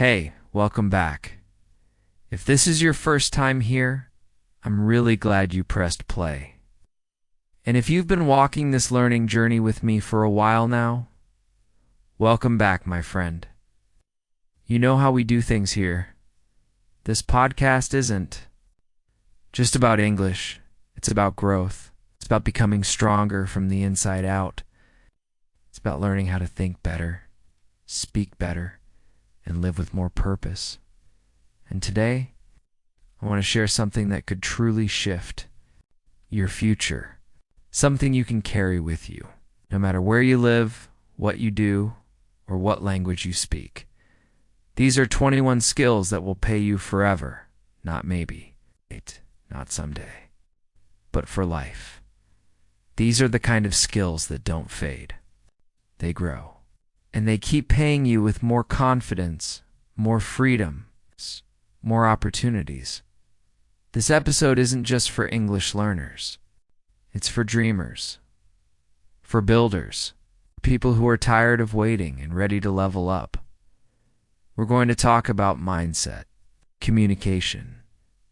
Hey, welcome back. If this is your first time here, I'm really glad you pressed play. And if you've been walking this learning journey with me for a while now, welcome back, my friend. You know how we do things here. This podcast isn't just about English. It's about growth. It's about becoming stronger from the inside out. It's about learning how to think better, speak better, and live with more purpose. And today, I want to share something that could truly shift your future. Something you can carry with you, no matter where you live, what you do, or what language you speak. These are 21 skills that will pay you forever, not maybe, not someday, but for life. These are the kind of skills that don't fade. They grow. And they keep paying you with more confidence, more freedom, more opportunities. This episode isn't just for English learners. It's for dreamers, for builders, people who are tired of waiting and ready to level up. We're going to talk about mindset, communication,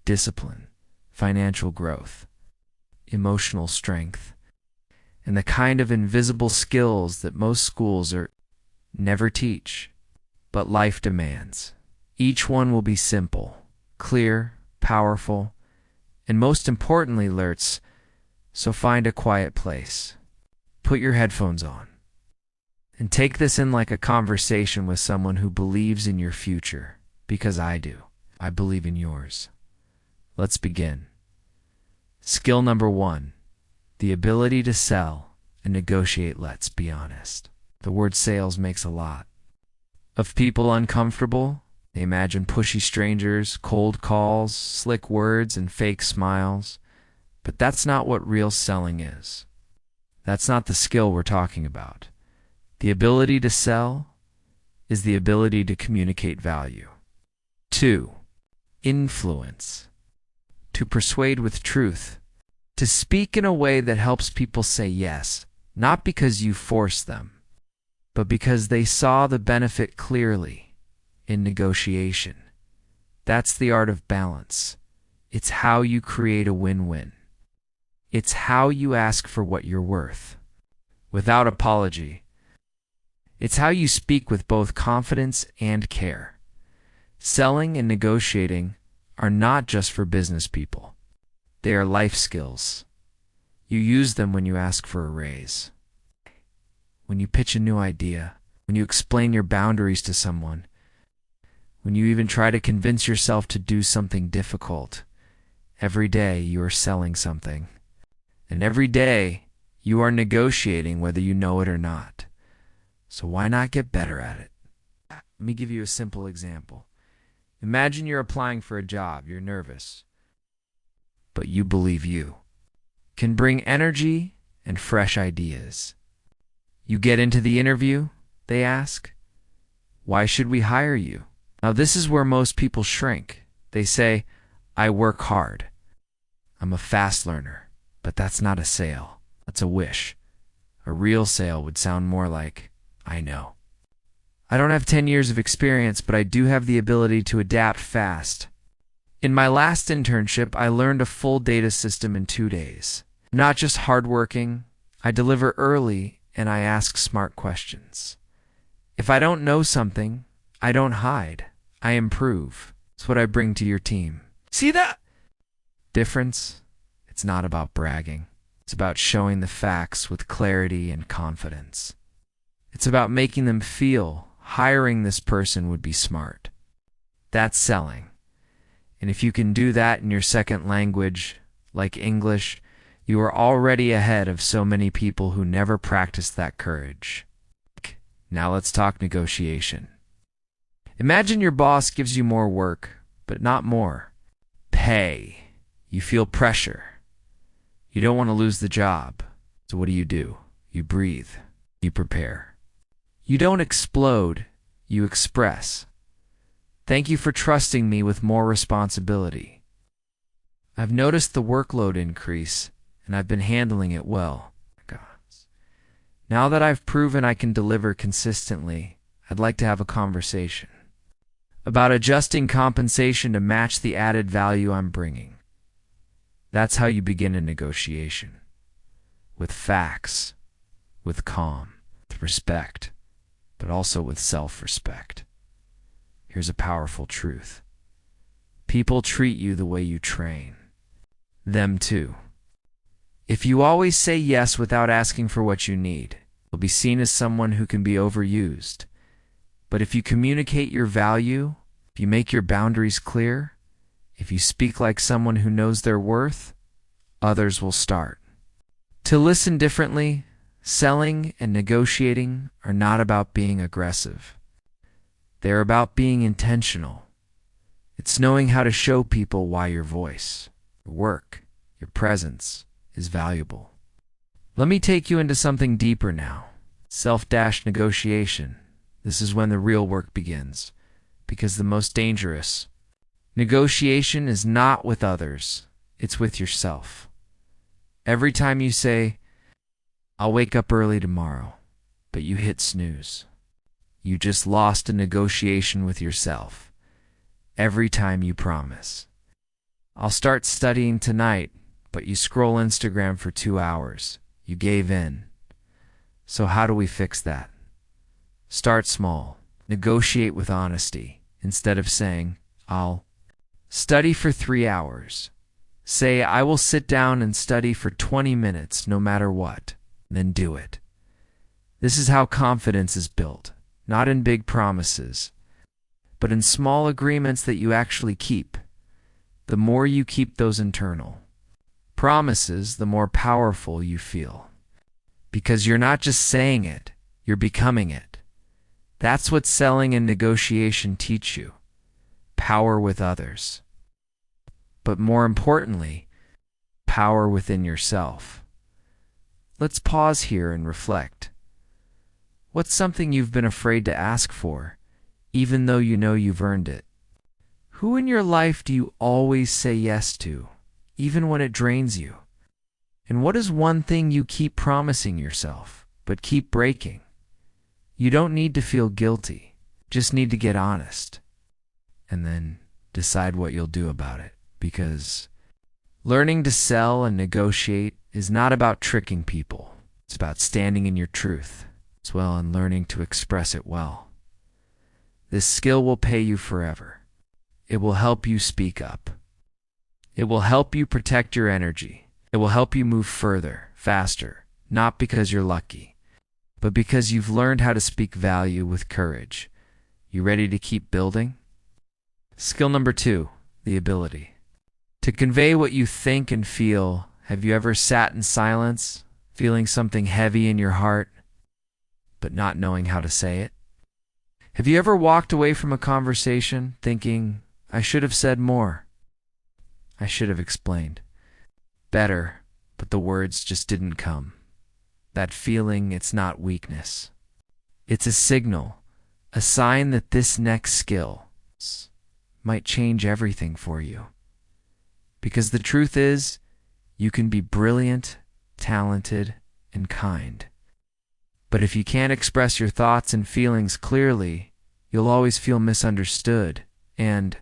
discipline, financial growth, emotional strength, and the kind of invisible skills that most schools never teach, but life demands. Each one will be simple, clear, powerful, and most importantly, so find a quiet place. Put your headphones on. And take this in like a conversation with someone who believes in your future, because I do. I believe in yours. Let's begin. Skill number 1, the ability to sell and negotiate. Let's be honest. The word sales makes a lot of people uncomfortable. They imagine pushy strangers, cold calls, slick words, and fake smiles. But that's not what real selling is. That's not the skill we're talking about. The ability to sell is the ability to communicate value. 2, influence. To persuade with truth. To speak in a way that helps people say yes, not because you force them, but because they saw the benefit clearly in negotiation. That's the art of balance. It's how you create a win-win. It's how you ask for what you're worth, without apology. It's how you speak with both confidence and care. Selling and negotiating are not just for business people. They are life skills. You use them when you ask for a raise, when you pitch a new idea, when you explain your boundaries to someone, when you even try to convince yourself to do something difficult. Every day you are selling something. And every day you are negotiating whether you know it or not. So why not get better at it? Let me give you a simple example. Imagine you're applying for a job. You're nervous, but you believe you can bring energy and fresh ideas. You get into the interview, they ask, "Why should we hire you?" Now this is where most people shrink. They say, "I work hard. I'm a fast learner." But that's not a sale. That's a wish. A real sale would sound more like, "I know. I don't have 10 years of experience, but I do have the ability to adapt fast." In my last internship, I learned a full data system in 2 days. I'm not just hardworking. I deliver early and I ask smart questions. If I don't know something, I don't hide. I improve. It's what I bring to your team. See that difference? It's not about bragging. It's about showing the facts with clarity and confidence. It's about making them feel hiring this person would be smart. That's selling. And if you can do that in your second language, like English, you are already ahead of so many people who never practiced that courage. Now let's talk negotiation. Imagine your boss gives you more work, but not more. Pay. You feel pressure. You don't want to lose the job. So what do? You breathe. You prepare. You don't explode. You express. "Thank you for trusting me with more responsibility. I've noticed the workload increase, and I've been handling it well. Now that I've proven I can deliver consistently, I'd like to have a conversation about adjusting compensation to match the added value I'm bringing. That's how you begin a negotiation. With facts, with calm, with respect, but also with self-respect. Here's a powerful truth. People treat you the way you train them too. If you always say yes without asking for what you need, you'll be seen as someone who can be overused. But if you communicate your value, if you make your boundaries clear, if you speak like someone who knows their worth, others will start to listen differently. Selling and negotiating are not about being aggressive. They're about being intentional. It's knowing how to show people why your voice, your work, your presence is valuable. Let me take you into something deeper now. Self-negotiation. This is when the real work begins, because the most dangerous negotiation is not with others, it's with yourself. Every time you say, "I'll wake up early tomorrow," but you hit snooze, you just lost a negotiation with yourself. Every time you promise, "I'll start studying tonight," but you scroll Instagram for 2 hours, you gave in. So how do we fix that? Start small. Negotiate with honesty. Instead of saying, "I'll study for 3 hours," say, "I will sit down and study for 20 minutes no matter what." Then do it. This is how confidence is built, not in big promises, but in small agreements that you actually keep. The more you keep those internal promises, the more powerful you feel. Because you're not just saying it, you're becoming it. That's what selling and negotiation teach you. Power with others. But more importantly, power within yourself. Let's pause here and reflect. What's something you've been afraid to ask for, even though you know you've earned it? Who in your life do you always say yes to, even when it drains you? And what is one thing you keep promising yourself, but keep breaking? You don't need to feel guilty, just need to get honest. And then decide what you'll do about it. Because learning to sell and negotiate is not about tricking people. It's about standing in your truth as well and learning to express it well. This skill will pay you forever. It will help you speak up. It will help you protect your energy. It will help you move further, faster, not because you're lucky, but because you've learned how to speak value with courage. You ready to keep building? Skill number 2, the ability to convey what you think and feel. Have you ever sat in silence, feeling something heavy in your heart, but not knowing how to say it? Have you ever walked away from a conversation thinking, "I should have said more. I should have explained better," but the words just didn't come? That feeling, it's not weakness. It's a signal, a sign that this next skill might change everything for you. Because the truth is, you can be brilliant, talented, and kind. But if you can't express your thoughts and feelings clearly, you'll always feel misunderstood, and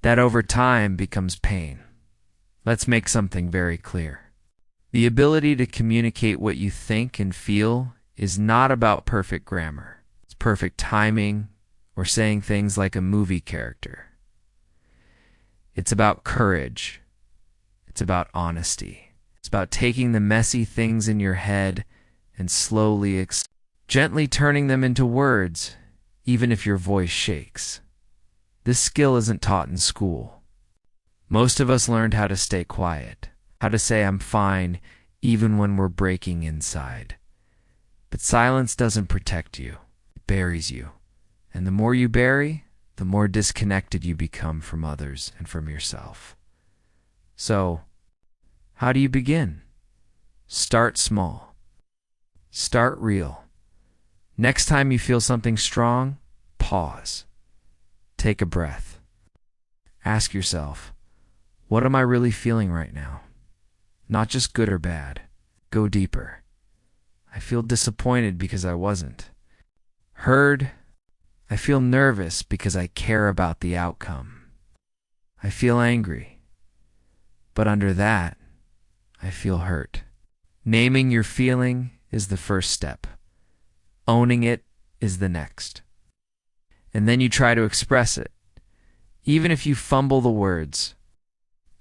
that over time becomes pain. Let's make something very clear. The ability to communicate what you think and feel is not about perfect grammar. It's perfect timing or saying things like a movie character. It's about courage. It's about honesty. It's about taking the messy things in your head and slowly, gently turning them into words, even if your voice shakes. This skill isn't taught in school. Most of us learned how to stay quiet, how to say "I'm fine," even when we're breaking inside. But silence doesn't protect you. It buries you. And the more you bury, the more disconnected you become from others and from yourself. So, how do you begin? Start small. Start real. Next time you feel something strong, pause. Take a breath. Ask yourself, what am I really feeling right now? Not just good or bad. Go deeper. I feel disappointed because I wasn't heard. I feel nervous because I care about the outcome. I feel angry, but under that, I feel hurt. Naming your feeling is the first step. Owning it is the next. And then you try to express it. Even if you fumble the words,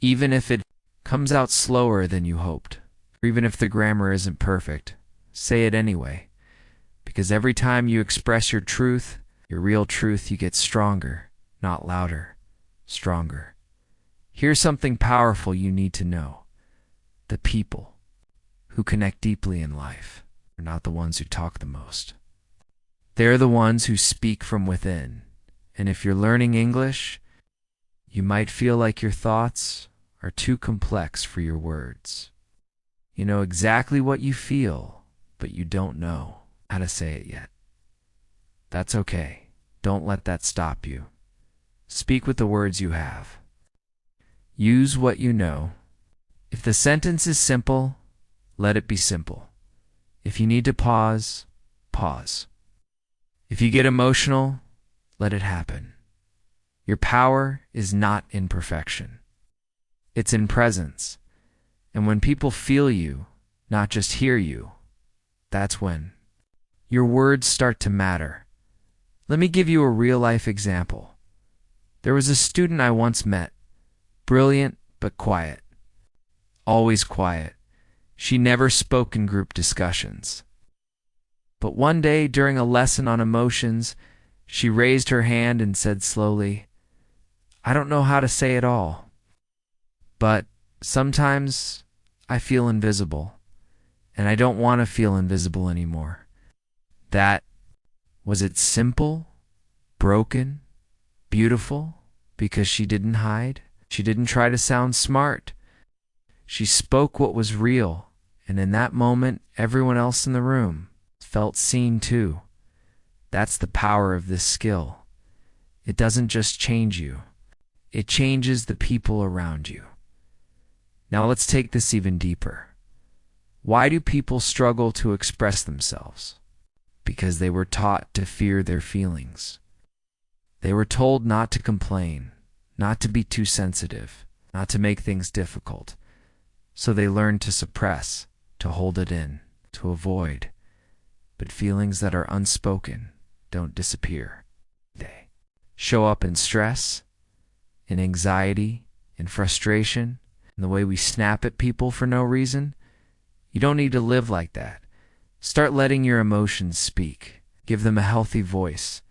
even if it comes out slower than you hoped, or even if the grammar isn't perfect, say it anyway. Because every time you express your truth, your real truth, you get stronger, not louder, stronger. Here's something powerful you need to know. The people who connect deeply in life are not the ones who talk the most. They're the ones who speak from within. And if you're learning English, you might feel like your thoughts are too complex for your words. You know exactly what you feel, but you don't know how to say it yet. That's okay. Don't let that stop you. Speak with the words you have. Use what you know. If the sentence is simple, let it be simple. If you need to pause, pause. If you get emotional, let it happen. Your power is not in perfection. It's in presence. And when people feel you, not just hear you, that's when your words start to matter. Let me give you a real-life example. There was a student I once met, brilliant but quiet. Always quiet. She never spoke in group discussions. But one day, during a lesson on emotions, she raised her hand and said slowly, "I don't know how to say it all, but sometimes I feel invisible, and I don't want to feel invisible anymore." Was it simple, broken, beautiful, because she didn't hide? She didn't try to sound smart. She spoke what was real, and in that moment, everyone else in the room felt seen too. That's the power of this skill. It doesn't just change you. It changes the people around you. Now let's take this even deeper. Why do people struggle to express themselves? Because they were taught to fear their feelings. They were told not to complain, not to be too sensitive, not to make things difficult. So they learned to suppress, to hold it in, to avoid. But feelings that are unspoken don't disappear. They show up in stress, in anxiety, in frustration, in the way we snap at people for no reason. You don't need to live like that. Start letting your emotions speak. Give them a healthy voice.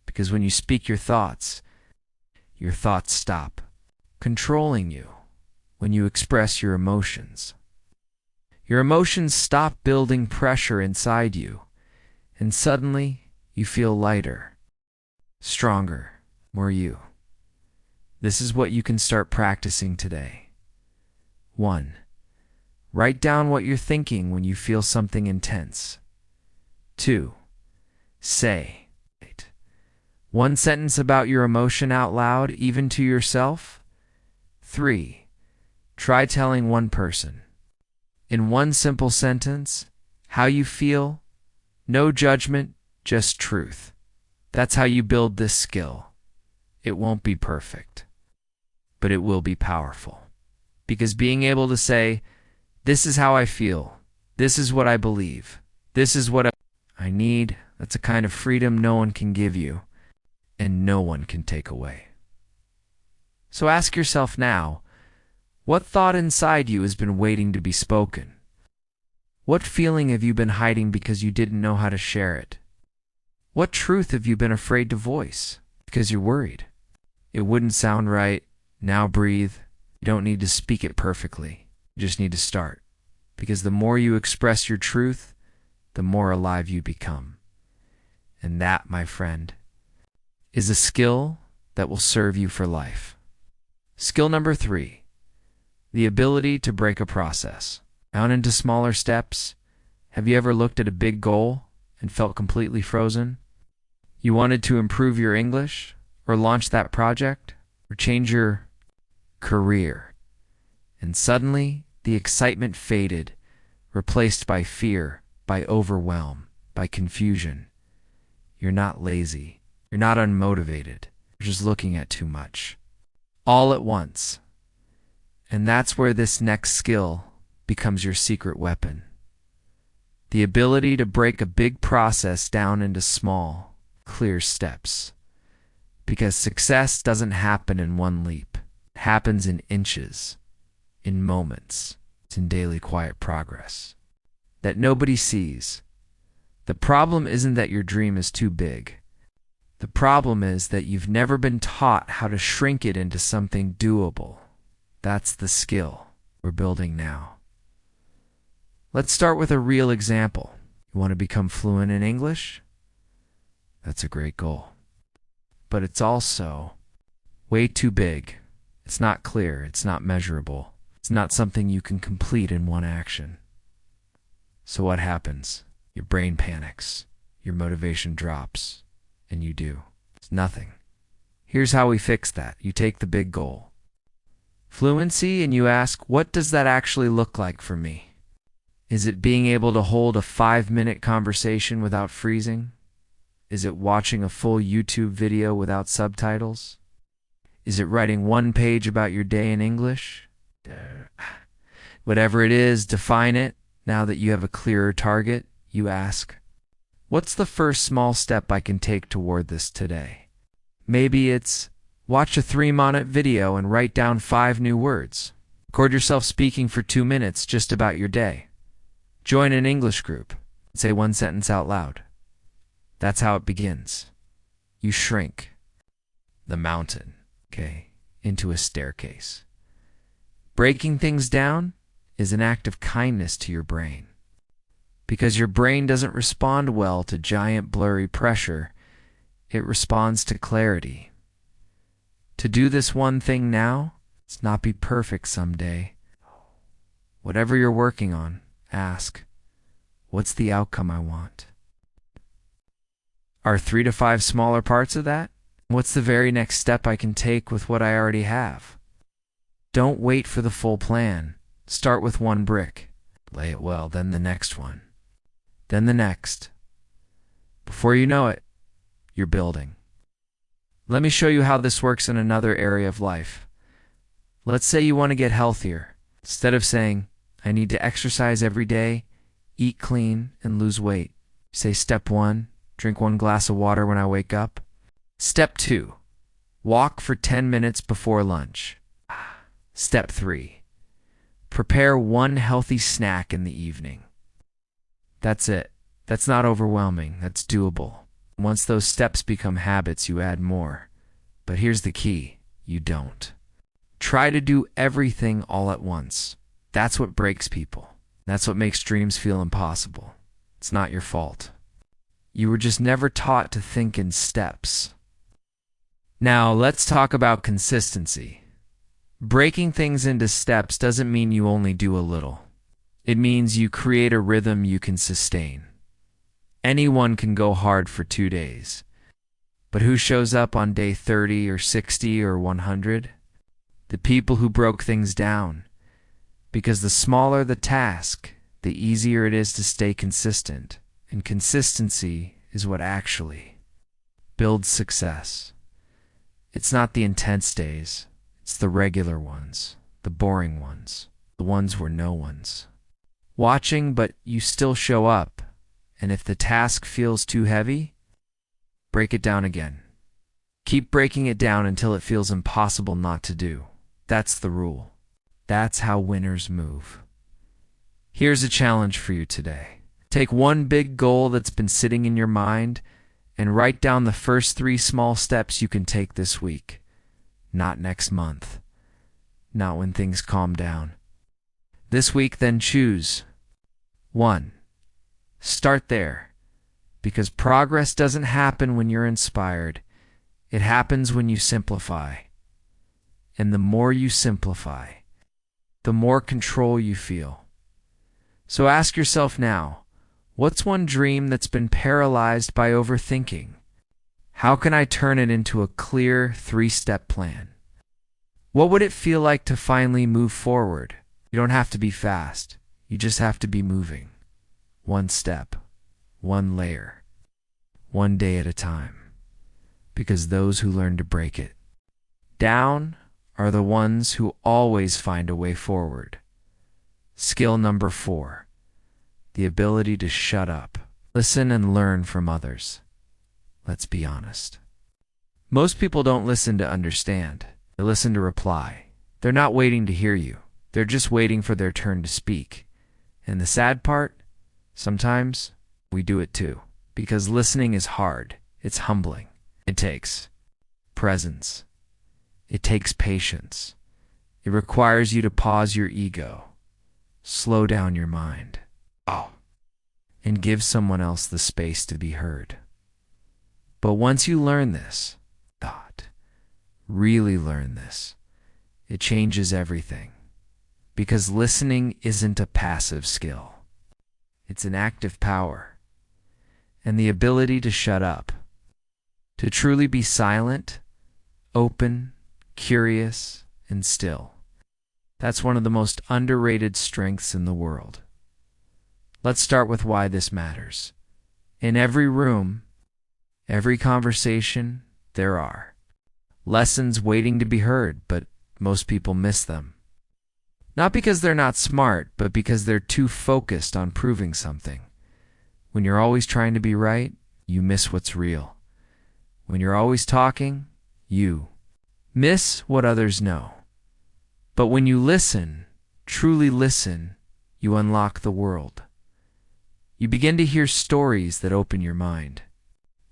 Because when you speak your thoughts stop controlling you. When you express your emotions stop building pressure inside you, and suddenly you feel lighter, stronger, more you. This is what you can start practicing today. 1. Write down what you're thinking when you feel something intense. 2. Say one sentence about your emotion out loud, even to yourself. 3. Try telling one person, in one simple sentence, how you feel. No judgment, just truth. That's how you build this skill. It won't be perfect, but it will be powerful. Because being able to say, "This is how I feel. This is what I believe. This is what I need," that's a kind of freedom no one can give you, and no one can take away. So ask yourself now, what thought inside you has been waiting to be spoken? What feeling have you been hiding because you didn't know how to share it? What truth have you been afraid to voice because you're worried? It wouldn't sound right. Now breathe. You don't need to speak it perfectly. You just need to start. Because the more you express your truth, the more alive you become. And that, my friend, is a skill that will serve you for life. Skill number 3, the ability to break a process down into smaller steps. Have you ever looked at a big goal and felt completely frozen? You wanted to improve your English, or launch that project, or change your career. And suddenly, the excitement faded, replaced by fear, by overwhelm, by confusion. You're not lazy. You're not unmotivated. You're just looking at too much. All at once. And that's where this next skill becomes your secret weapon. The ability to break a big process down into small, clear steps. Because success doesn't happen in one leap. It happens in inches, in moments. It's in daily quiet progress that nobody sees. The problem isn't that your dream is too big. The problem is that you've never been taught how to shrink it into something doable. That's the skill we're building now. Let's start with a real example. You want to become fluent in English? That's a great goal. But it's also way too big. It's not clear. It's not measurable. It's not something you can complete in one action. So what happens? Your brain panics. Your motivation drops. And you do. It's nothing. Here's how we fix that. You take the big goal, fluency, and you ask, what does that actually look like for me? Is it being able to hold a 5-minute conversation without freezing? Is it watching a full YouTube video without subtitles? Is it writing one page about your day in English? Whatever it is, define it. Now that you have a clearer target, you ask, what's the first small step I can take toward this today? Maybe it's watch a 3-minute video and write down 5 new words. Record yourself speaking for 2 minutes just about your day. Join an English group. Say 1 sentence out loud. That's how it begins. You shrink the mountain, into a staircase. Breaking things down is an act of kindness to your brain. Because your brain doesn't respond well to giant blurry pressure, it responds to clarity. To do this one thing now, it's not be perfect someday. Whatever you're working on, ask, what's the outcome I want? Are 3 to 5 smaller parts of that? What's the very next step I can take with what I already have? Don't wait for the full plan. Start with 1 brick. Lay it well, then the next one. Then the next. Before you know it, you're building. Let me show you how this works in another area of life. Let's say you want to get healthier. Instead of saying, I need to exercise every day, eat clean, and lose weight, say step 1, drink 1 glass of water when I wake up. Step 2, walk for 10 minutes before lunch. Step 3, prepare 1 healthy snack in the evening. That's it. That's not overwhelming. That's doable. Once those steps become habits, you add more. But here's the key. You don't. Try to do everything all at once. That's what breaks people. That's what makes dreams feel impossible. It's not your fault. You were just never taught to think in steps. Now, let's talk about consistency. Breaking things into steps doesn't mean you only do a little. It means you create a rhythm you can sustain. Anyone can go hard for 2 days. But who shows up on day 30 or 60 or 100? The people who broke things down. Because the smaller the task, the easier it is to stay consistent. And consistency is what actually builds success. It's not the intense days. It's the regular ones, the boring ones, the ones where no one's watching, but you still show up. And if the task feels too heavy, break it down again. Keep breaking it down until it feels impossible not to do. That's the rule. That's how winners move. Here's a challenge for you today. Take 1 big goal that's been sitting in your mind and write down the first 3 small steps you can take this week. Not next month. Not when things calm down. This week, then choose 1. Start there. Because progress doesn't happen when you're inspired. It happens when you simplify. And the more you simplify, the more control you feel. So ask yourself now, what's 1 dream that's been paralyzed by overthinking? How can I turn it into a clear 3-step plan? What would it feel like to finally move forward? You don't have to be fast. You just have to be moving. 1 step, 1 layer, 1 day at a time. because those who learn to break it down are the ones who always find a way forward. Skill number 4, the ability to shut up. Listen and learn from others. Let's be honest. Most people don't listen to understand. They listen to reply. They're not waiting to hear you. They're just waiting for their turn to speak. And the sad part, sometimes we do it too. Because listening is hard. It's humbling. It takes presence. It takes patience. It requires you to pause your ego, slow down your mind, and give someone else the space to be heard. But once you learn this, really learn this, it changes everything. Because listening isn't a passive skill. It's an active power. And the ability to shut up, to truly be silent, open, curious, and still. That's one of the most underrated strengths in the world. Let's start with why this matters. In every room, every conversation, there are lessons waiting to be heard, but most people miss them. Not because they're not smart, but because they're too focused on proving something. When you're always trying to be right, you miss what's real. When you're always talking, you miss what others know. But when you listen, truly listen, you unlock the world. You begin to hear stories that open your mind.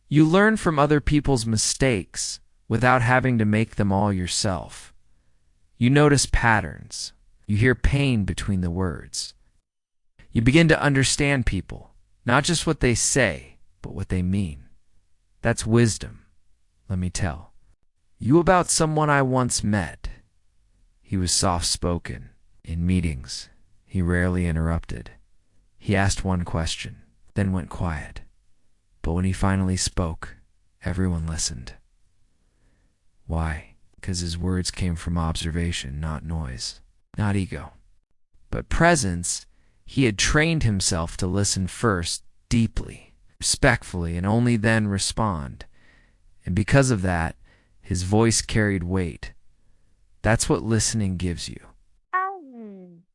You learn from other people's mistakes without having to make them all yourself. You notice patterns. You hear pain between the words. You begin to understand people, not just what they say, but what they mean. That's wisdom, let me tell you about someone I once met. He was soft-spoken. In meetings, he rarely interrupted. He asked one question, then went quiet. But when he finally spoke, everyone listened. Why? Because his words came from observation, not noise, not ego. But presence, he had trained himself to listen first, deeply, respectfully, and only then respond. And because of that, his voice carried weight. That's what listening gives you.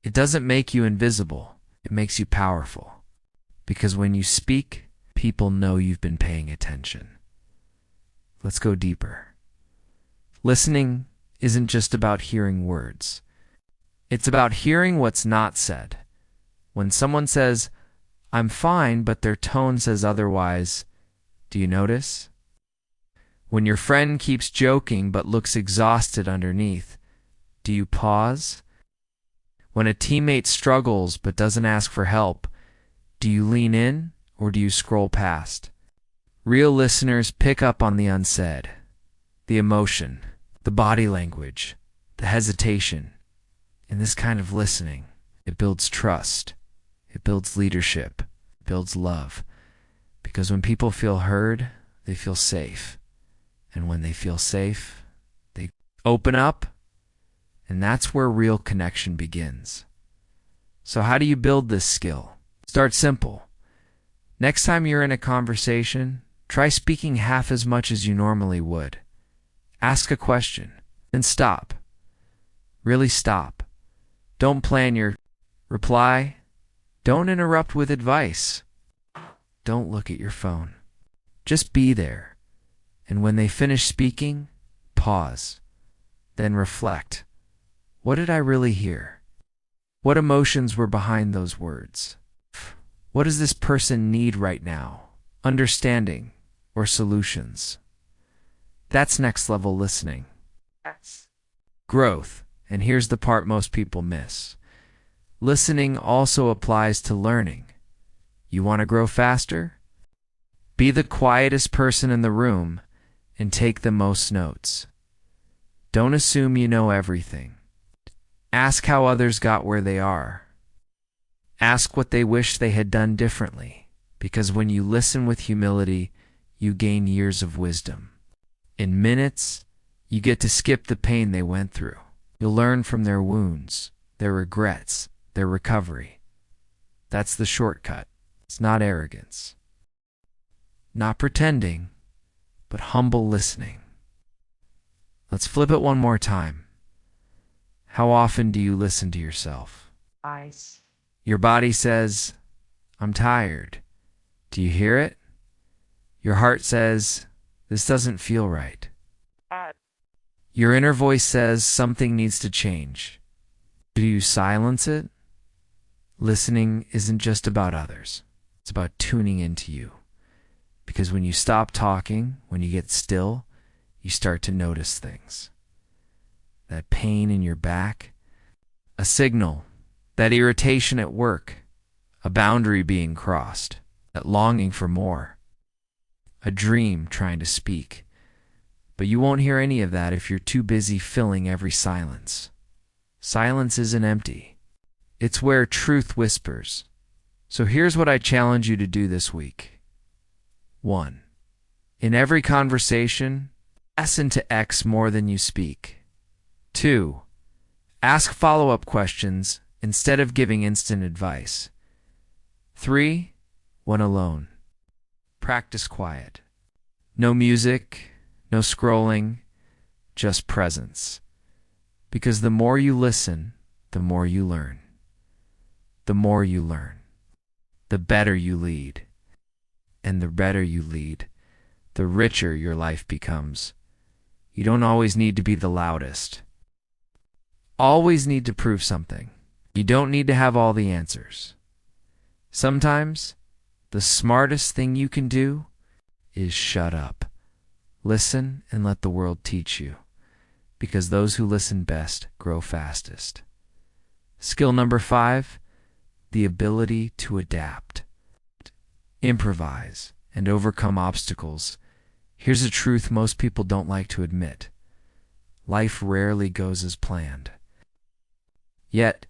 It doesn't make you invisible. It makes you powerful. Because when you speak, people know you've been paying attention. Let's go deeper. Listening isn't just about hearing words. It's about hearing what's not said. When someone says, "I'm fine," but their tone says otherwise, do you notice? When your friend keeps joking but looks exhausted underneath, do you pause? When a teammate struggles but doesn't ask for help, do you lean in or do you scroll past? Real listeners pick up on the unsaid, the emotion, the body language, the hesitation. In this kind of listening, it builds trust, it builds leadership, it builds love. Because when people feel heard, they feel safe. And when they feel safe, they open up, and that's where real connection begins. So how do you build this skill? Start simple. Next time you're in a conversation, try speaking half as much as you normally would. Ask a question, then stop. Really stop. Don't plan your reply. Don't interrupt with advice. Don't look at your phone. Just be there. And when they finish speaking, pause. Then reflect. What did I really hear? What emotions were behind those words? What does this person need right now? Understanding or solutions? That's next level listening. That's growth. And here's the part most people miss. Listening also applies to learning. You want to grow faster? Be the quietest person in the room and take the most notes. Don't assume you know everything. Ask how others got where they are. Ask what they wish they had done differently, because when you listen with humility, you gain years of wisdom. In minutes, you get to skip the pain they went through. You'll learn from their wounds, their regrets, their recovery. That's the shortcut. It's not arrogance. Not pretending, but humble listening. Let's flip it one more time. How often do you listen to yourself? Ice. Your body says, I'm tired. Do you hear it? Your heart says, this doesn't feel right. Your inner voice says something needs to change. Do you silence it? Listening isn't just about others. It's about tuning into you. Because when you stop talking, when you get still, you start to notice things. That pain in your back, a signal, that irritation at work, a boundary being crossed, that longing for more, a dream trying to speak. But you won't hear any of that if you're too busy filling every silence. Silence isn't empty. It's where truth whispers. So here's what I challenge you to do this week. 1. In every conversation, listen to X more than you speak. 2. Ask follow-up questions instead of giving instant advice. 3. When alone, practice quiet. No music, no scrolling, just presence. Because the more you listen, the more you learn. The more you learn, the better you lead. And the better you lead, the richer your life becomes. You don't always need to be the loudest. Always need to prove something. You don't need to have all the answers. Sometimes, the smartest thing you can do is shut up. Listen and let the world teach you. Because those who listen best grow fastest. Skill number 5, the ability to adapt. Improvise and overcome obstacles. Here's a truth most people don't like to admit. Life rarely goes as planned. Yet,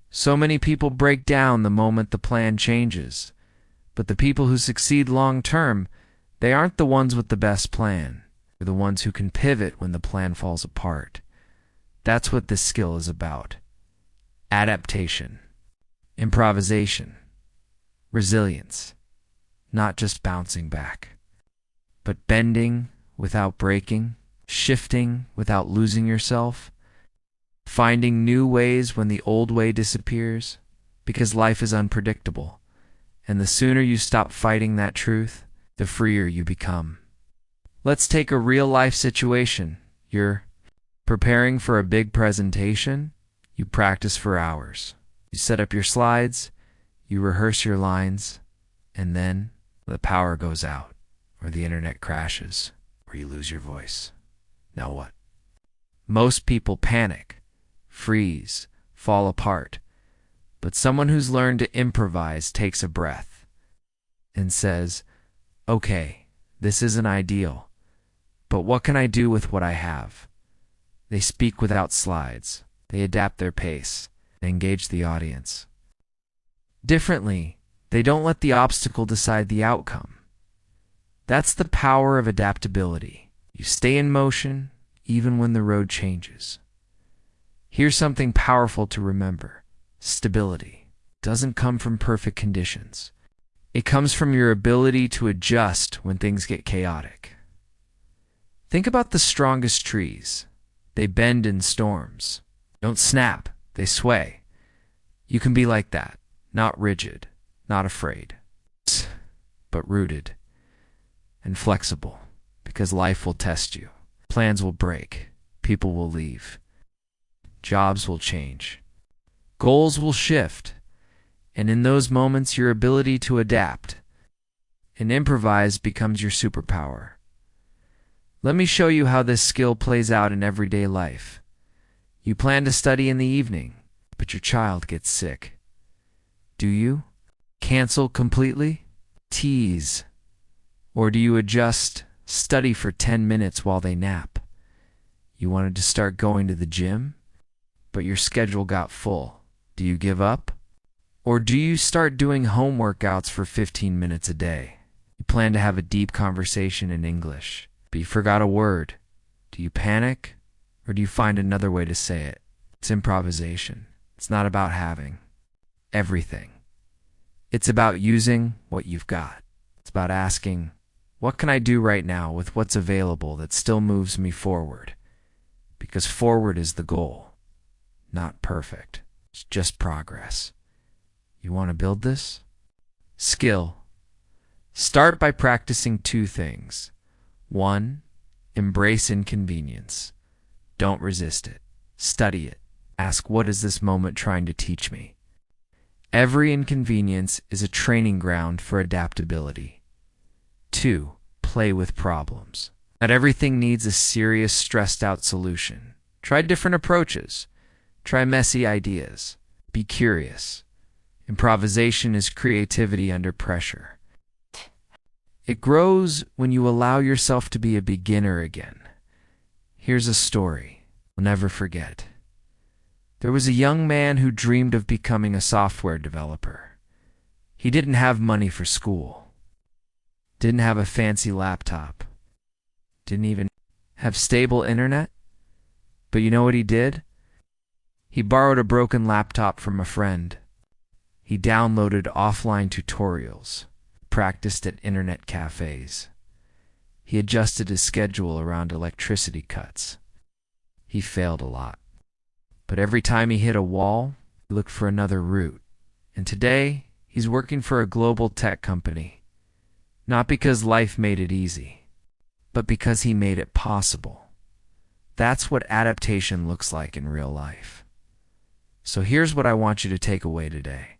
so many people break down the moment the plan changes. But the people who succeed long term, they aren't the ones with the best plan. They're the ones who can pivot when the plan falls apart. That's what this skill is about. Adaptation, improvisation, resilience. Not just bouncing back, but bending without breaking, shifting without losing yourself, finding new ways when the old way disappears, because life is unpredictable, and the sooner you stop fighting that truth, the freer you become. Let's take a real-life situation. You're preparing for a big presentation. You practice for hours. You set up your slides, you rehearse your lines, and then the power goes out, or the internet crashes, or you lose your voice. Now what? Most people panic, freeze, fall apart. But someone who's learned to improvise takes a breath and says, okay, this isn't ideal, but what can I do with what I have? They speak without slides. They adapt their pace. They engage the audience. Differently, they don't let the obstacle decide the outcome. That's the power of adaptability. You stay in motion even when the road changes. Here's something powerful to remember. Stability doesn't come from perfect conditions. It comes from your ability to adjust when things get chaotic. Think about the strongest trees. They bend in storms. Don't snap, they sway. You can be like that, not rigid, not afraid, but rooted and flexible, because life will test you. Plans will break. People will leave. Jobs will change. Goals will shift. And in those moments, your ability to adapt and improvise becomes your superpower. Let me show you how this skill plays out in everyday life. You plan to study in the evening, but your child gets sick. Do you cancel completely? Tease? Or do you adjust, study for 10 minutes while they nap? You wanted to start going to the gym, but your schedule got full. Do you give up? Or do you start doing home workouts for 15 minutes a day? You plan to have a deep conversation in English, but you forgot a word. Do you panic? Or do you find another way to say it? It's improvisation. It's not about having everything. It's about using what you've got. It's about asking, What can I do right now with what's available that still moves me forward? Because forward is the goal, not perfect. It's just progress. You want to build this? Skill. Start by practicing two things. 1. Embrace inconvenience. Don't resist it. Study it. Ask, what is this moment trying to teach me? Every inconvenience is a training ground for adaptability. 2. Play with problems. Not everything needs a serious, stressed-out solution. Try different approaches. Try messy ideas. Be curious. Improvisation is creativity under pressure. It grows when you allow yourself to be a beginner again. Here's a story I'll never forget. There was a young man who dreamed of becoming a software developer. He didn't have money for school, didn't have a fancy laptop, didn't even have stable internet. But you know what he did? He borrowed a broken laptop from a friend. He downloaded offline tutorials, practiced at internet cafes. He adjusted his schedule around electricity cuts. He failed a lot. But every time he hit a wall, he looked for another route. And today, he's working for a global tech company. Not because life made it easy, but because he made it possible. That's what adaptation looks like in real life. So here's what I want you to take away today.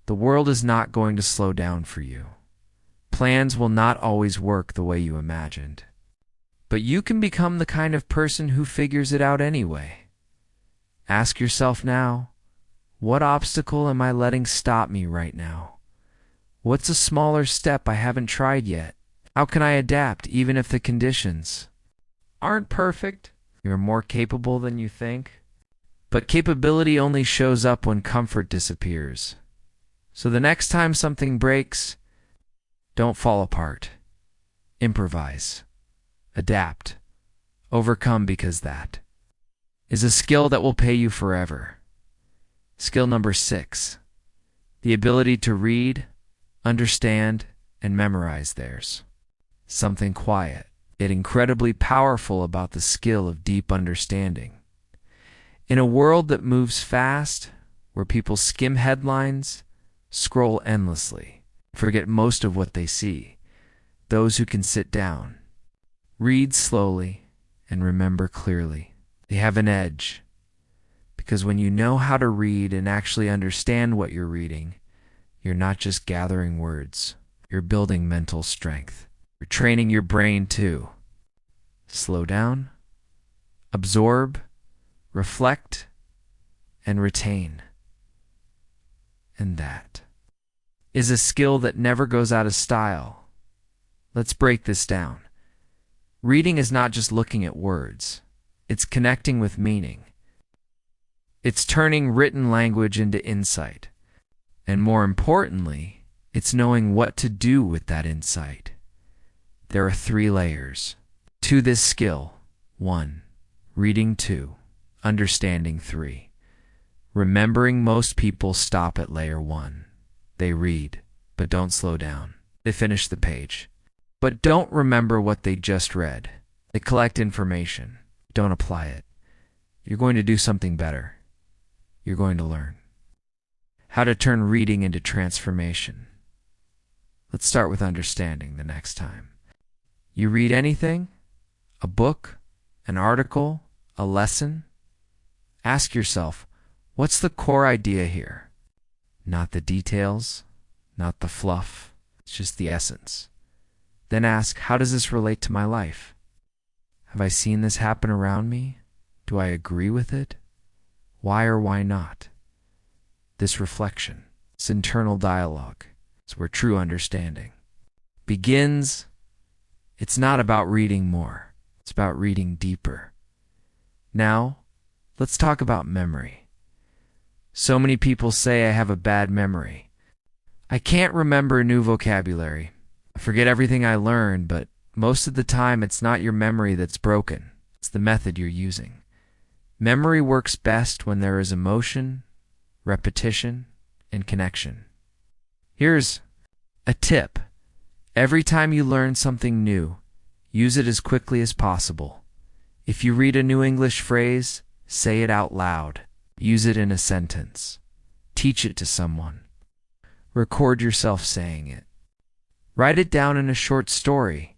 The world is not going to slow down for you. Plans will not always work the way you imagined. But you can become the kind of person who figures it out anyway. Ask yourself now, what obstacle am I letting stop me right now? What's a smaller step I haven't tried yet? How can I adapt even if the conditions aren't perfect? You're more capable than you think. But capability only shows up when comfort disappears. So the next time something breaks, don't fall apart. Improvise. Adapt. Overcome, because that is a skill that will pay you forever. Skill number 6. The ability to read, understand, and memorize theirs. Something quiet, yet incredibly powerful about the skill of deep understanding. In a world that moves fast, where people skim headlines, scroll endlessly, forget most of what they see, those who can sit down, read slowly, and remember clearly, they have an edge. Because when you know how to read and actually understand what you're reading, you're not just gathering words, you're building mental strength. You're training your brain too. Slow down, absorb, reflect, and retain. And that is a skill that never goes out of style. Let's break this down. Reading is not just looking at words. It's connecting with meaning. It's turning written language into insight. And more importantly, it's knowing what to do with that insight. There are 3 layers to this skill. 1. Reading. 2. Understanding. 3. Remembering. Most people stop at layer 1. They read, but don't slow down. They finish the page, but don't remember what they just read. They collect information, don't apply it. You're going to do something better. You're going to learn how to turn reading into transformation. Let's start with understanding the next time you read anything, a book, an article, a lesson. Ask yourself, what's the core idea here? Not the details, not the fluff, it's just the essence. Then ask, how does this relate to my life? Have I seen this happen around me? Do I agree with it? Why or why not? This reflection, this internal dialogue, is where true understanding begins. It's not about reading more, it's about reading deeper. Now, let's talk about memory. So many people say I have a bad memory. I can't remember new vocabulary. I forget everything I learned, but most of the time it's not your memory that's broken. It's the method you're using. Memory works best when there is emotion, repetition, and connection. Here's a tip. Every time you learn something new, use it as quickly as possible. If you read a new English phrase, say it out loud. Use it in a sentence. Teach it to someone. Record yourself saying it. Write it down in a short story.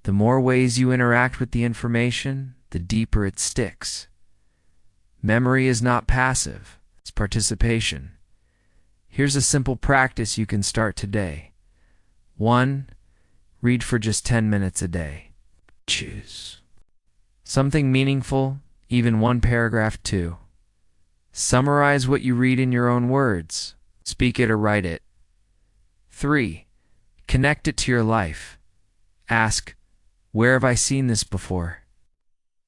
The more ways you interact with the information, the deeper it sticks. Memory is not passive, it's participation. Here's a simple practice you can start today. 1. Read for just 10 minutes a day. Choose something meaningful, even one paragraph. 2. Summarize what you read in your own words. Speak it or write it. 3. Connect it to your life. Ask, where have I seen this before?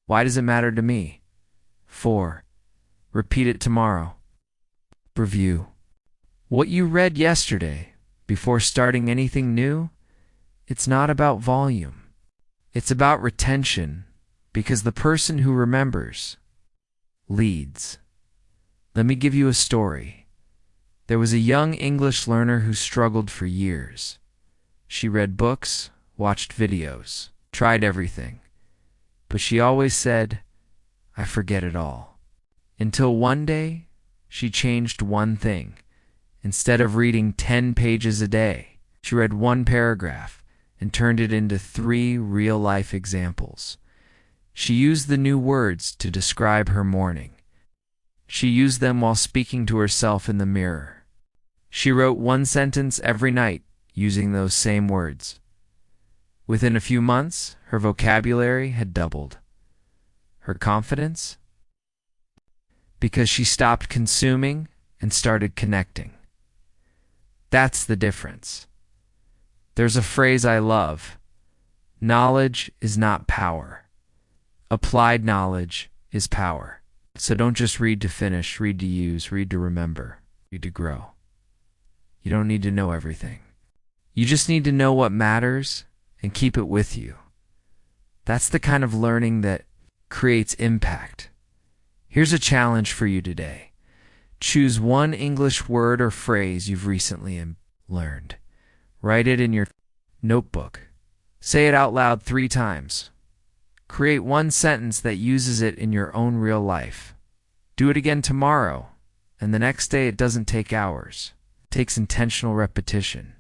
Why does it matter to me? 4. Repeat it tomorrow. Review what you read yesterday before starting anything new. It's not about volume. It's about retention, because the person who remembers leads. Let me give you a story. There was a young English learner who struggled for years. She read books, watched videos, tried everything, but she always said, "I forget it all." Until one day, she changed one thing. Instead of reading 10 pages a day, she read one paragraph and turned it into 3 real-life examples. She used the new words to describe her morning. She used them while speaking to herself in the mirror. She wrote one sentence every night using those same words. Within a few months, her vocabulary had doubled. Her confidence? Because she stopped consuming and started connecting. That's the difference. There's a phrase I love. Knowledge is not power. Applied knowledge is power. So don't just read to finish, read to use, read to remember, read to grow. You don't need to know everything. You just need to know what matters and keep it with you. That's the kind of learning that creates impact. Here's a challenge for you today. Choose one English word or phrase you've recently learned. Write it in your notebook. Say it out loud 3 times. Create one sentence that uses it in your own real life. Do it again tomorrow, and the next day. It doesn't take hours. It takes intentional repetition.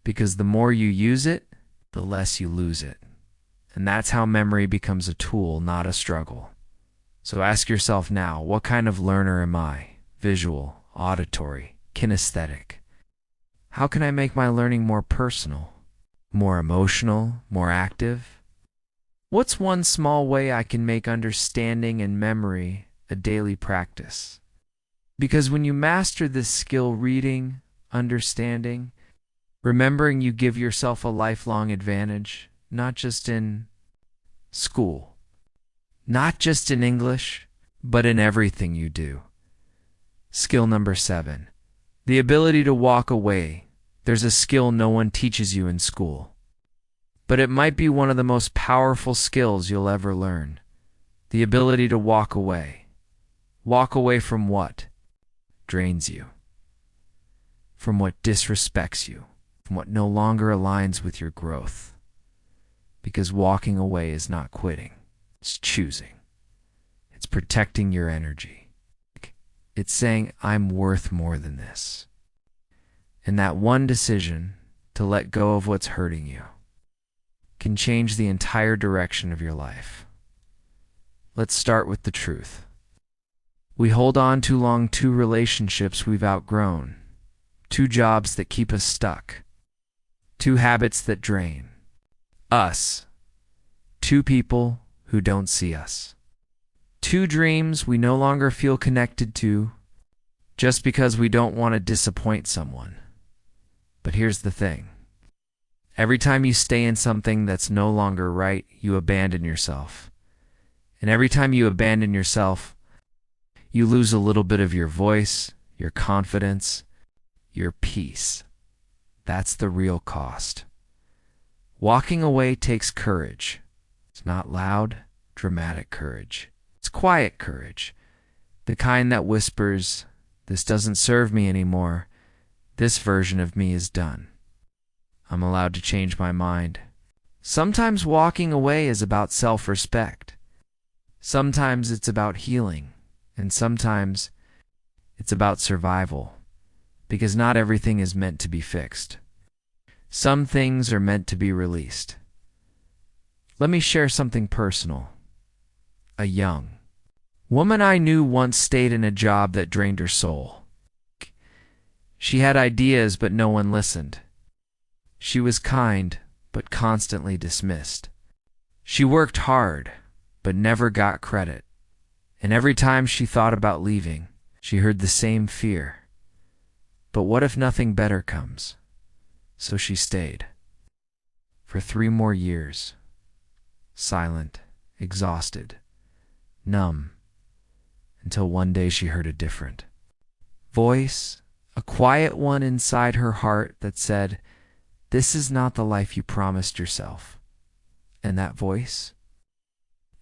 Because the more you use it, the less you lose it. And that's how memory becomes a tool, not a struggle. So ask yourself now, what kind of learner am I? Visual, auditory, kinesthetic. How can I make my learning more personal, more emotional, more active? What's one small way I can make understanding and memory a daily practice? Because when you master this skill, reading, understanding, remembering, you give yourself a lifelong advantage, not just in school, not just in English, but in everything you do. Skill number 7, the ability to walk away. There's a skill no one teaches you in school, but it might be one of the most powerful skills you'll ever learn. The ability to walk away. Walk away from what drains you, from what disrespects you, from what no longer aligns with your growth. Because walking away is not quitting. It's choosing. It's protecting your energy. It's saying, I'm worth more than this. And that one decision to let go of what's hurting you can change the entire direction of your life. Let's start with the truth. We hold on too long to relationships we've outgrown, 2 jobs that keep us stuck, 2 habits that drain us, 2 people who don't see us, 2 dreams we no longer feel connected to just because we don't want to disappoint someone. But here's the thing. Every time you stay in something that's no longer right, you abandon yourself. And every time you abandon yourself, you lose a little bit of your voice, your confidence, your peace. That's the real cost. Walking away takes courage. It's not loud, dramatic courage. It's quiet courage. The kind that whispers, "This doesn't serve me anymore. This version of me is done. I'm allowed to change my mind. Sometimes walking away is about self-respect. Sometimes it's about healing. And sometimes it's about survival. Because not everything is meant to be fixed. Some things are meant to be released. Let me share something personal. A young woman I knew once stayed in a job that drained her soul. She had ideas, but no one listened. She was kind, but constantly dismissed. She worked hard, but never got credit. And every time she thought about leaving, she heard the same fear. But what if nothing better comes? So she stayed. For 3 more years. Silent, exhausted, numb, until one day she heard a different voice, a quiet one inside her heart that said, "This is not the life you promised yourself." And that voice?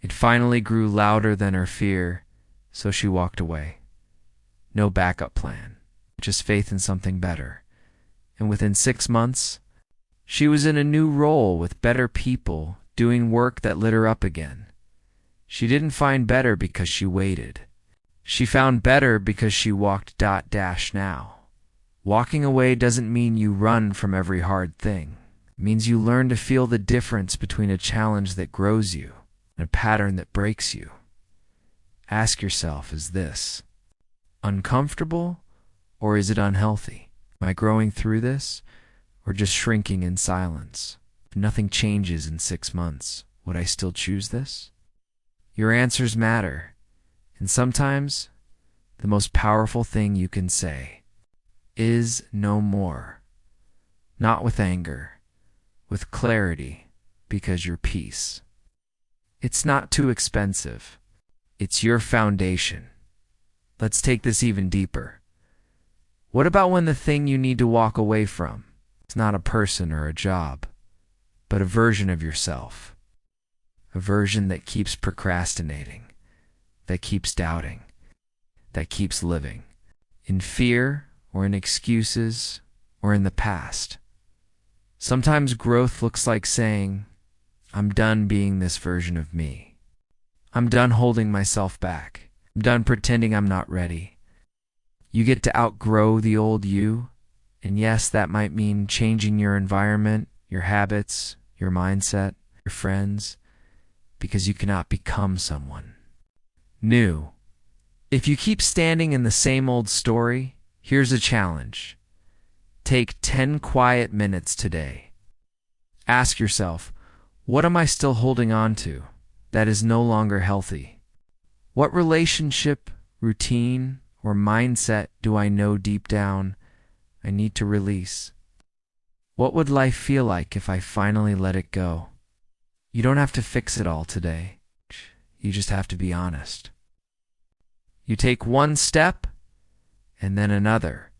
It finally grew louder than her fear, so she walked away. No backup plan, just faith in something better. And within 6 months, she was in a new role with better people, doing work that lit her up again. She didn't find better because she waited. She found better because she walked now. Walking away doesn't mean you run from every hard thing. It means you learn to feel the difference between a challenge that grows you and a pattern that breaks you. Ask yourself, is this uncomfortable or is it unhealthy? Am I growing through this or just shrinking in silence? If nothing changes in 6 months, would I still choose this? Your answers matter, and sometimes the most powerful thing you can say is no more. Not with anger, with clarity, because your peace. It's not too expensive. It's your foundation. Let's take this even deeper. What about when the thing you need to walk away from is not a person or a job, but a version of yourself? A version that keeps procrastinating, that keeps doubting, that keeps living in fear or in excuses or in the past. Sometimes growth looks like saying, I'm done being this version of me. I'm done holding myself back. I'm done pretending I'm not ready. You get to outgrow the old you, and yes, that might mean changing your environment, your habits, your mindset, your friends, because you cannot become someone new. If you keep standing in the same old story, here's a challenge. Take 10 quiet minutes today. Ask yourself, what am I still holding on to that is no longer healthy? What relationship, routine, or mindset do I know deep down I need to release? What would life feel like if I finally let it go? You don't have to fix it all today. You just have to be honest. You take one step and then another,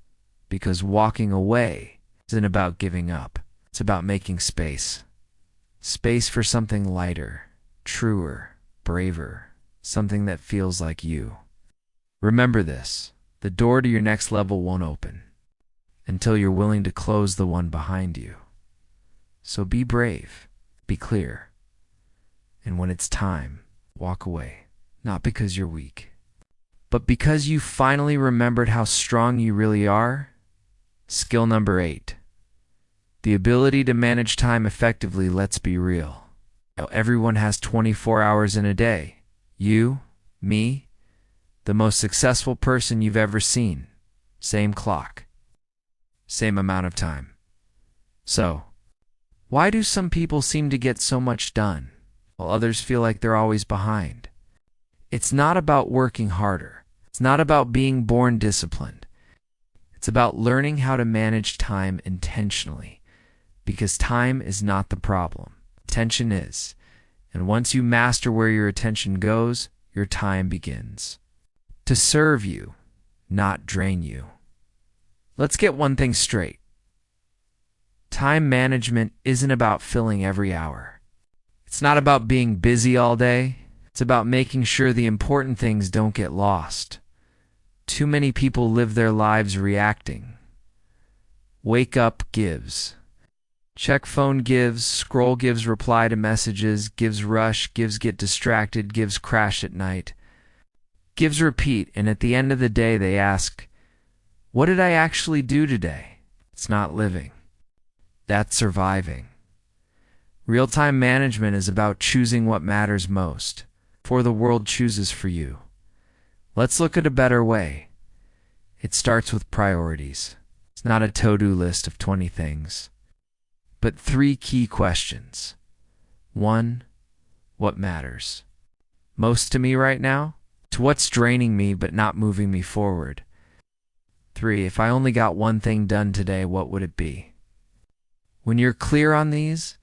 because walking away isn't about giving up. It's about making space. Space for something lighter, truer, braver, something that feels like you. Remember this, the door to your next level won't open until you're willing to close the one behind you. So be brave, be clear, and when it's time, walk away, not because you're weak, but because you finally remembered how strong you really are. Skill number 8. The ability to manage time effectively. Let's be real. Now, everyone has 24 hours in a day. You, me, the most successful person you've ever seen. Same clock. Same amount of time. So, why do some people seem to get so much done, while others feel like they're always behind? It's not about working harder. It's not about being born disciplined. It's about learning how to manage time intentionally, because time is not the problem. Attention is. And once you master where your attention goes, your time begins to serve you, not drain you. Let's get one thing straight. Time management isn't about filling every hour. It's not about being busy all day. It's about making sure the important things don't get lost. Too many people live their lives reacting. Wake up gives. Check phone gives, scroll gives reply to messages, gives rush, gives get distracted, gives crash at night. Gives repeat, and at the end of the day they ask, what did I actually do today? It's not living. That's surviving. Real-time management is about choosing what matters most, for the world chooses for you. Let's look at a better way. It starts with priorities. It's not a to-do list of 20 things, but 3 key questions. 1. What matters most to me right now? To what's draining me but not moving me forward? 3. If I only got one thing done today, what would it be? When you're clear on these,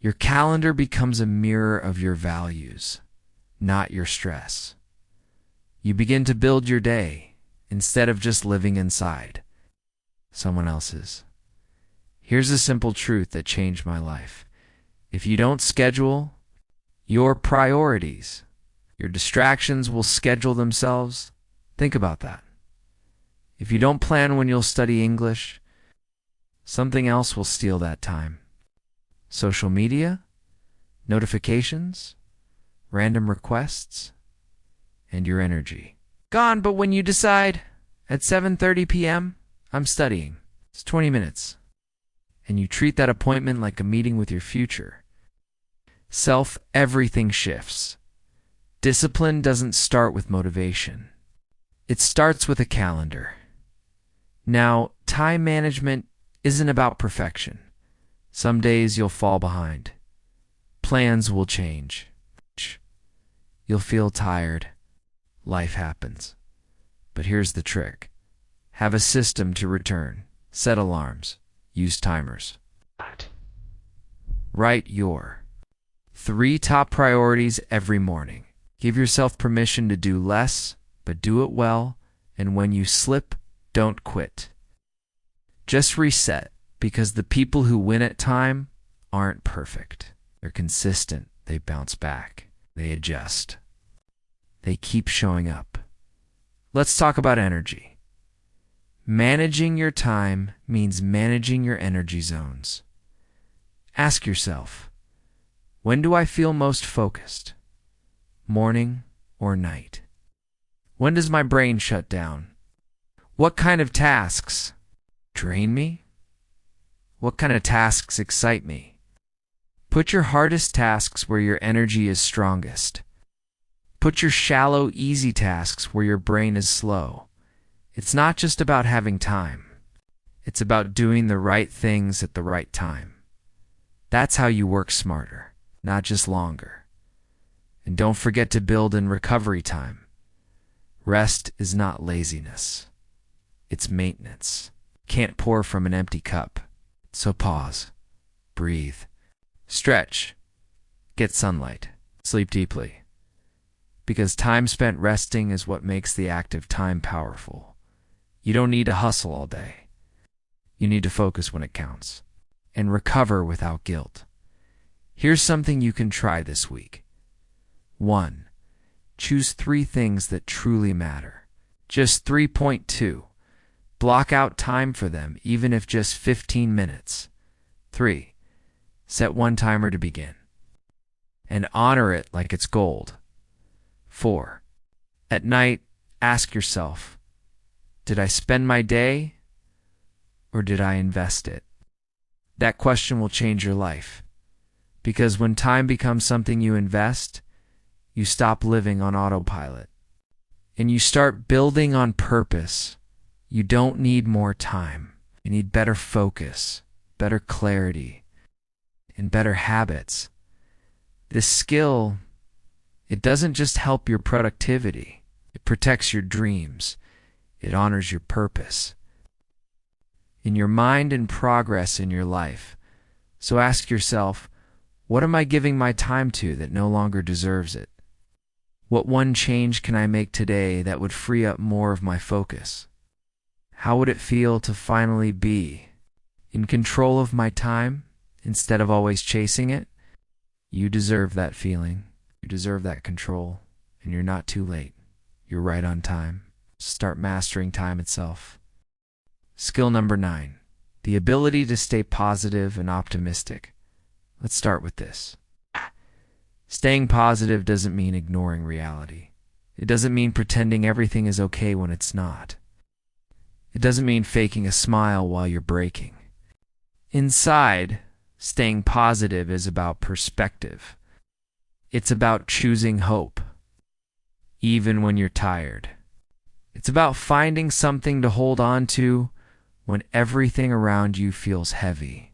your calendar becomes a mirror of your values, not your stress. You begin to build your day instead of just living inside someone else's. Here's a simple truth that changed my life. If you don't schedule your priorities, your distractions will schedule themselves. Think about that. If you don't plan when you'll study English, something else will steal that time. Social media, notifications, random requests, and your energy. Gone, but when you decide at 7:30 p.m., I'm studying. It's 20 minutes. And you treat that appointment like a meeting with your future. Everything shifts. Discipline doesn't start with motivation. It starts with a calendar. Now, time management isn't about perfection. Some days you'll fall behind. Plans will change. You'll feel tired. Life happens. But here's the trick. Have a system to return. Set alarms. Use timers. Write your 3 top priorities every morning. Give yourself permission to do less, but do it well. And when you slip, don't quit. Just reset, because the people who win at time aren't perfect. They're consistent. They bounce back. They adjust. They keep showing up. Let's talk about energy. Managing your time means managing your energy zones. Ask yourself, when do I feel most focused? Morning or night? When does my brain shut down? What kind of tasks drain me? What kind of tasks excite me? Put your hardest tasks where your energy is strongest. Put your shallow, easy tasks where your brain is slow. It's not just about having time. It's about doing the right things at the right time. That's how you work smarter, not just longer. And don't forget to build in recovery time. Rest is not laziness. It's maintenance. Can't pour from an empty cup. So pause. Breathe. Stretch. Get sunlight. Sleep deeply. Because time spent resting is what makes the active time powerful. You don't need to hustle all day. You need to focus when it counts. And recover without guilt. Here's something you can try this week. 1. Choose 3 things that truly matter. Just 3.2. Block out time for them, even if just 15 minutes. 3. Set one timer to begin. And honor it like it's gold. 4. At night, ask yourself, did I spend my day or did I invest it? That question will change your life. Because when time becomes something you invest, you stop living on autopilot. And you start building on purpose. You don't need more time. You need better focus, better clarity, and better habits. This skill, it doesn't just help your productivity. It protects your dreams. It honors your purpose. In your mind and progress in your life. So ask yourself, what am I giving my time to that no longer deserves it? What one change can I make today that would free up more of my focus? How would it feel to finally be in control of my time instead of always chasing it? You deserve that feeling. You deserve that control. And you're not too late. You're right on time. Start mastering time itself. Skill number 9, the ability to stay positive and optimistic. Let's start with this. Staying positive doesn't mean ignoring reality. It doesn't mean pretending everything is okay when it's not. It doesn't mean faking a smile while you're breaking. Inside, staying positive is about perspective. It's about choosing hope, even when you're tired. It's about finding something to hold on to when everything around you feels heavy.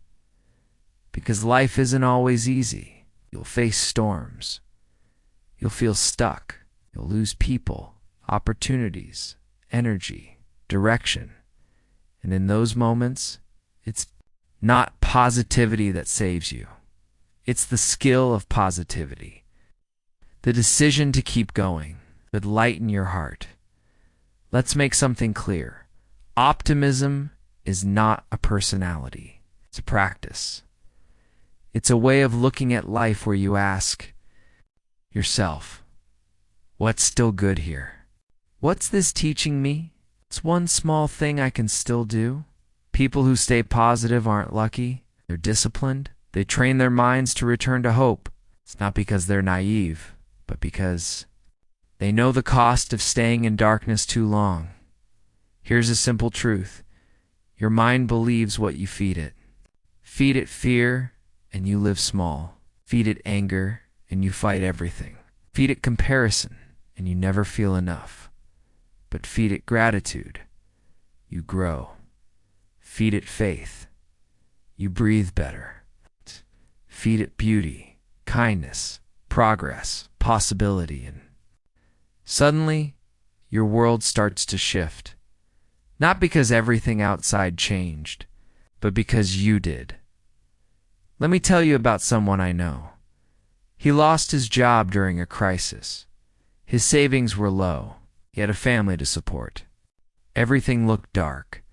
Because life isn't always easy. You'll face storms. You'll feel stuck. You'll lose people, opportunities, energy, direction. And in those moments, it's not positivity that saves you. It's the skill of positivity. The decision to keep going, with light in your heart. Let's make something clear. Optimism is not a personality. It's a practice. It's a way of looking at life where you ask yourself, what's still good here? What's this teaching me? It's one small thing I can still do. People who stay positive aren't lucky. They're disciplined. They train their minds to return to hope. It's not because they're naive, but because they know the cost of staying in darkness too long. Here's a simple truth. Your mind believes what you feed it. Feed it fear, and you live small. Feed it anger, and you fight everything. Feed it comparison, and you never feel enough. But feed it gratitude, you grow. Feed it faith, you breathe better. Feed it beauty, kindness, progress, possibility, and suddenly, your world starts to shift. Not because everything outside changed, but because you did. Let me tell you about someone I know. He lost his job during a crisis. His savings were low. He had a family to support. Everything looked dark.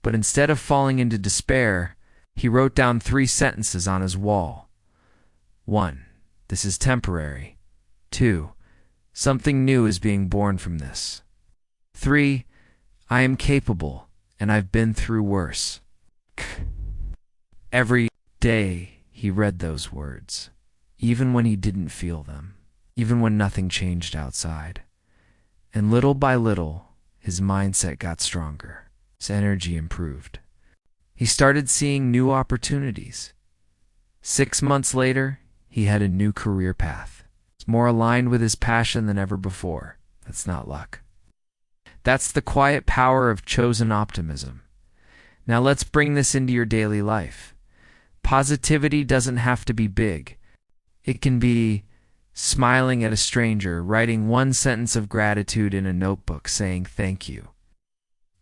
But instead of falling into despair, he wrote down 3 sentences on his wall. 1. This is temporary. 2. Something new is being born from this. 3. I am capable, and I've been through worse. Every day he read those words, even when he didn't feel them, even when nothing changed outside. And little by little, his mindset got stronger. His energy improved. He started seeing new opportunities. 6 months later, he had a new career path. It's more aligned with his passion than ever before. That's not luck. That's the quiet power of chosen optimism. Now let's bring this into your daily life. Positivity doesn't have to be big. It can be smiling at a stranger, writing 1 sentence of gratitude in a notebook, saying thank you.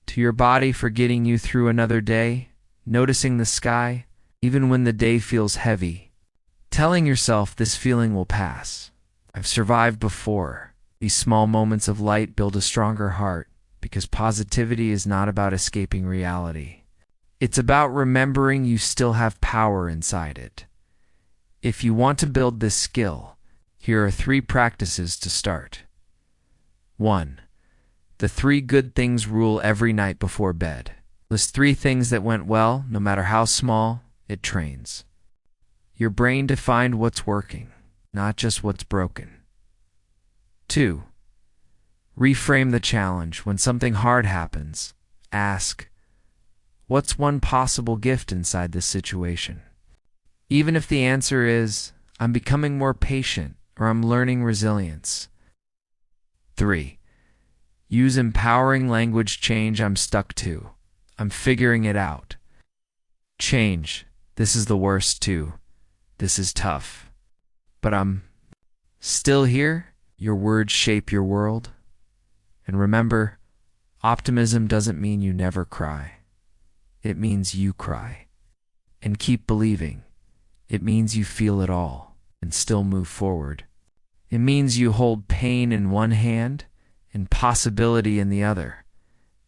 To your body for getting you through another day, noticing the sky, even when the day feels heavy. Telling yourself this feeling will pass. I've survived before. These small moments of light build a stronger heart, because positivity is not about escaping reality. It's about remembering you still have power inside it. If you want to build this skill, here are 3 practices to start. 1. The 3 good things rule every night before bed. List 3 things that went well, no matter how small. It trains your brain to find what's working, not just what's broken. 2. Reframe the challenge. When something hard happens, ask, what's one possible gift inside this situation? Even if the answer is, I'm becoming more patient or I'm learning resilience. 3. Use empowering language. Change. I'm stuck to. I'm figuring it out. Change. This is the worst too. This is tough. But I'm still here. Your words shape your world. And remember, optimism doesn't mean you never cry. It means you cry. And keep believing. It means you feel it all and still move forward. It means you hold pain in one hand and possibility in the other.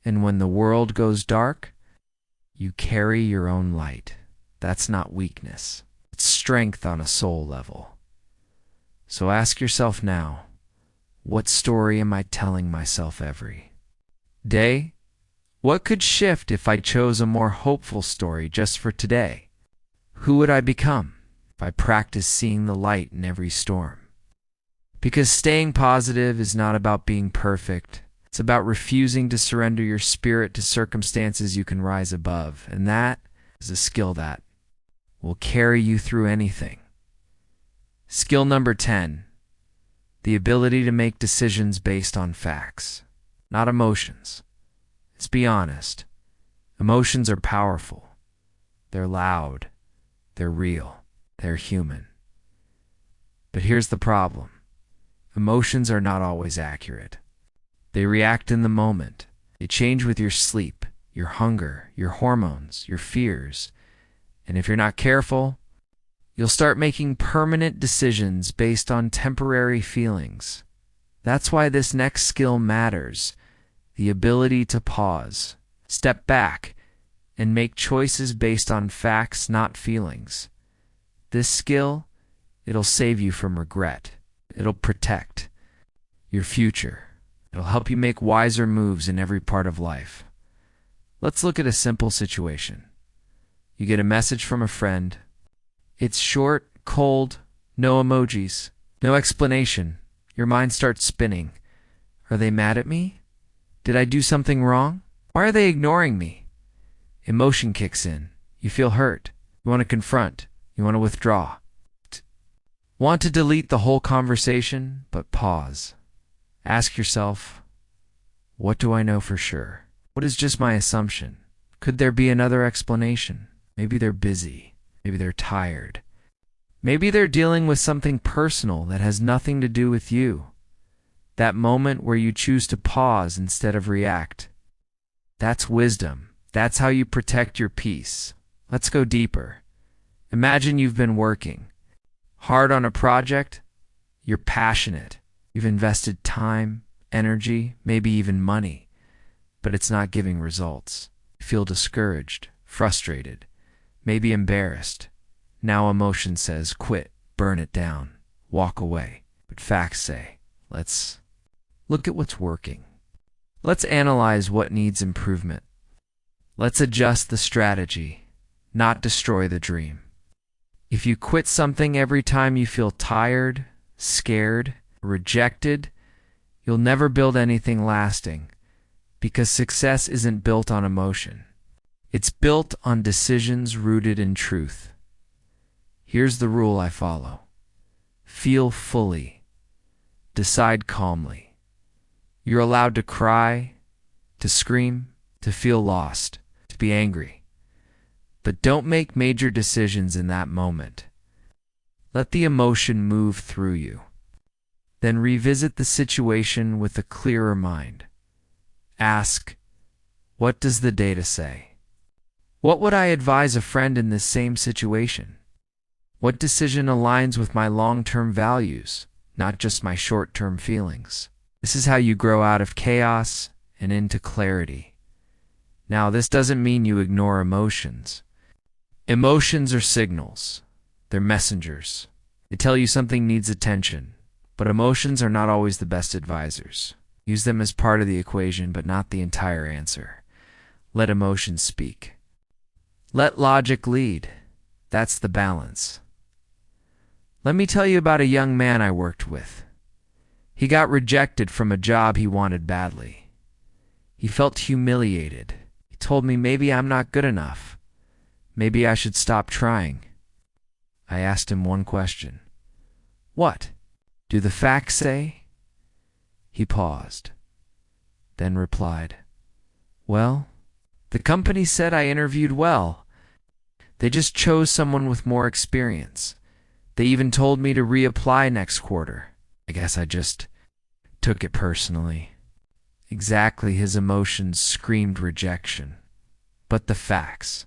And when the world goes dark, you carry your own light. That's not weakness. It's strength on a soul level. So ask yourself now, what story am I telling myself every day? What could shift if I chose a more hopeful story just for today? Who would I become if I practiced seeing the light in every storm? Because staying positive is not about being perfect. It's about refusing to surrender your spirit to circumstances you can rise above. And that is a skill that will carry you through anything. Skill number 10, the ability to make decisions based on facts, not emotions. Let's be honest. Emotions are powerful. They're loud. They're real. They're human. But here's the problem. Emotions are not always accurate. They react in the moment. They change with your sleep, your hunger, your hormones, your fears. And if you're not careful, you'll start making permanent decisions based on temporary feelings. That's why this next skill matters. The ability to pause, step back, and make choices based on facts, not feelings. This skill, it'll save you from regret. It'll protect your future. It'll help you make wiser moves in every part of life. Let's look at a simple situation. You get a message from a friend. It's short, cold, no emojis, no explanation. Your mind starts spinning. Are they mad at me? Did I do something wrong? Why are they ignoring me? Emotion kicks in. You feel hurt. You want to confront. You want to withdraw. Want to delete the whole conversation, but pause. Ask yourself, what do I know for sure? What is just my assumption? Could there be another explanation? Maybe they're busy. Maybe they're tired. Maybe they're dealing with something personal that has nothing to do with you. That moment where you choose to pause instead of react. That's wisdom. That's how you protect your peace. Let's go deeper. Imagine you've been working hard on a project. You're passionate. You've invested time, energy, maybe even money, but it's not giving results. You feel discouraged, frustrated, maybe embarrassed. Now emotion says, quit, burn it down, walk away. But facts say, let's look at what's working. Let's analyze what needs improvement. Let's adjust the strategy, not destroy the dream. If you quit something every time you feel tired, scared, rejected, you'll never build anything lasting, because success isn't built on emotion. It's built on decisions rooted in truth. Here's the rule I follow. Feel fully. Decide calmly. You're allowed to cry, to scream, to feel lost, to be angry. But don't make major decisions in that moment. Let the emotion move through you. Then revisit the situation with a clearer mind. Ask, what does the data say? What would I advise a friend in this same situation? What decision aligns with my long-term values, not just my short-term feelings? This is how you grow out of chaos and into clarity. Now, this doesn't mean you ignore emotions. Emotions are signals. They're messengers. They tell you something needs attention. But emotions are not always the best advisors. Use them as part of the equation, but not the entire answer. Let emotions speak. Let logic lead. That's the balance. Let me tell you about a young man I worked with. He got rejected from a job he wanted badly. He felt humiliated. He told me maybe I'm not good enough. Maybe I should stop trying. I asked him one question. What do the facts say? He paused, then replied, well, the company said I interviewed well. They just chose someone with more experience. They even told me to reapply next quarter. I guess I just took it personally. Exactly, his emotions screamed rejection. But the facts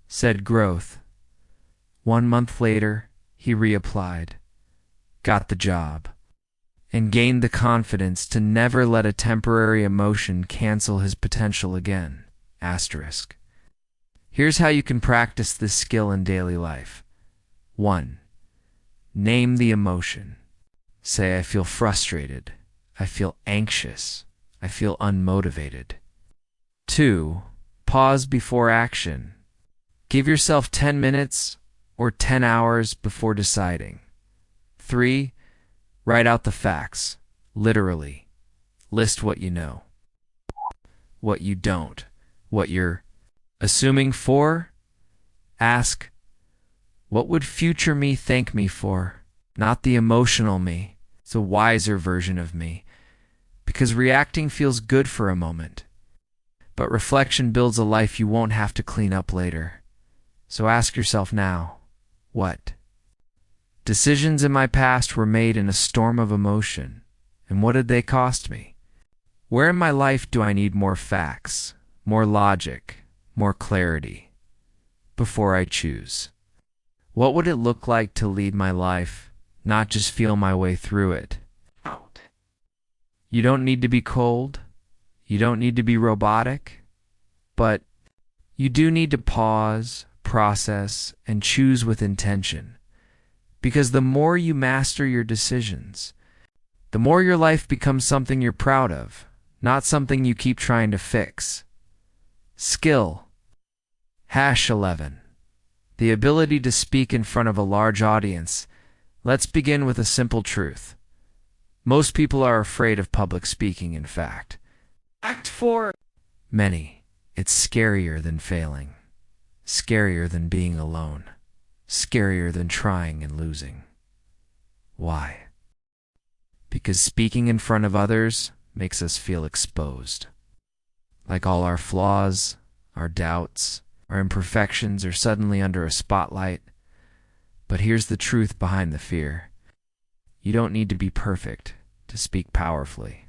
said growth. 1 month later, he reapplied, got the job, and gained the confidence to never let a temporary emotion cancel his potential again. Asterisk. Here's how you can practice this skill in daily life. 1. Name the emotion. Say, I feel frustrated. I feel anxious. I feel unmotivated. 2. Pause before action. Give yourself 10 minutes or 10 hours before deciding. 3. Write out the facts. Literally. List what you know, what you don't, what you're assuming. 4. Ask, what would future me thank me for? Not the emotional me. It's a wiser version of me. Because reacting feels good for a moment, but reflection builds a life you won't have to clean up later. So ask yourself now, what? Decisions in my past were made in a storm of emotion, and what did they cost me? Where in my life do I need more facts, more logic, more clarity before I choose? What would it look like to lead my life, not just feel my way through it? You don't need to be cold. You don't need to be robotic. But you do need to pause, process, and choose with intention. Because the more you master your decisions, the more your life becomes something you're proud of, not something you keep trying to fix. Skill. #11. The ability to speak in front of a large audience. Let's begin with a simple truth. Most people are afraid of public speaking, in fact. For many, it's scarier than failing, scarier than being alone, scarier than trying and losing. Why? Because speaking in front of others makes us feel exposed. Like all our flaws, our doubts, our imperfections are suddenly under a spotlight. But here's the truth behind the fear. You don't need to be perfect to speak powerfully.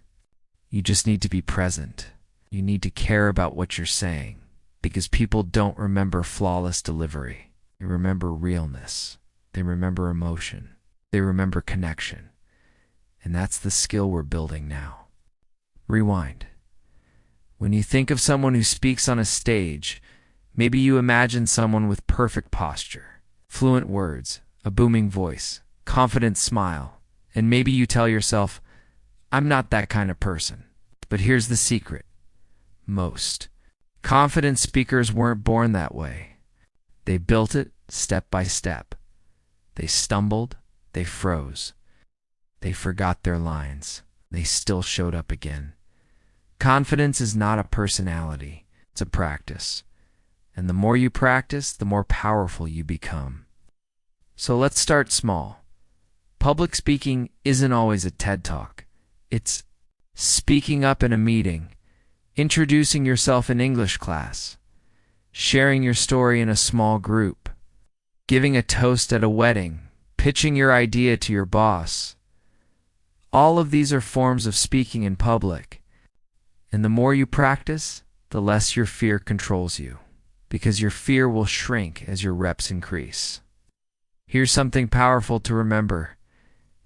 You just need to be present. You need to care about what you're saying, because people don't remember flawless delivery. They remember realness. They remember emotion. They remember connection. And that's the skill we're building now. Rewind. When you think of someone who speaks on a stage, maybe you imagine someone with perfect posture, fluent words, a booming voice, confident smile, and maybe you tell yourself, I'm not that kind of person. But here's the secret. Most confident speakers weren't born that way. They built it step by step. They stumbled, they froze, they forgot their lines. They still showed up again. Confidence is not a personality, it's a practice. And the more you practice, the more powerful you become. So let's start small. Public speaking isn't always a TED Talk. It's speaking up in a meeting, introducing yourself in English class, sharing your story in a small group, giving a toast at a wedding, pitching your idea to your boss. All of these are forms of speaking in public. And the more you practice, the less your fear controls you, because your fear will shrink as your reps increase. Here's something powerful to remember.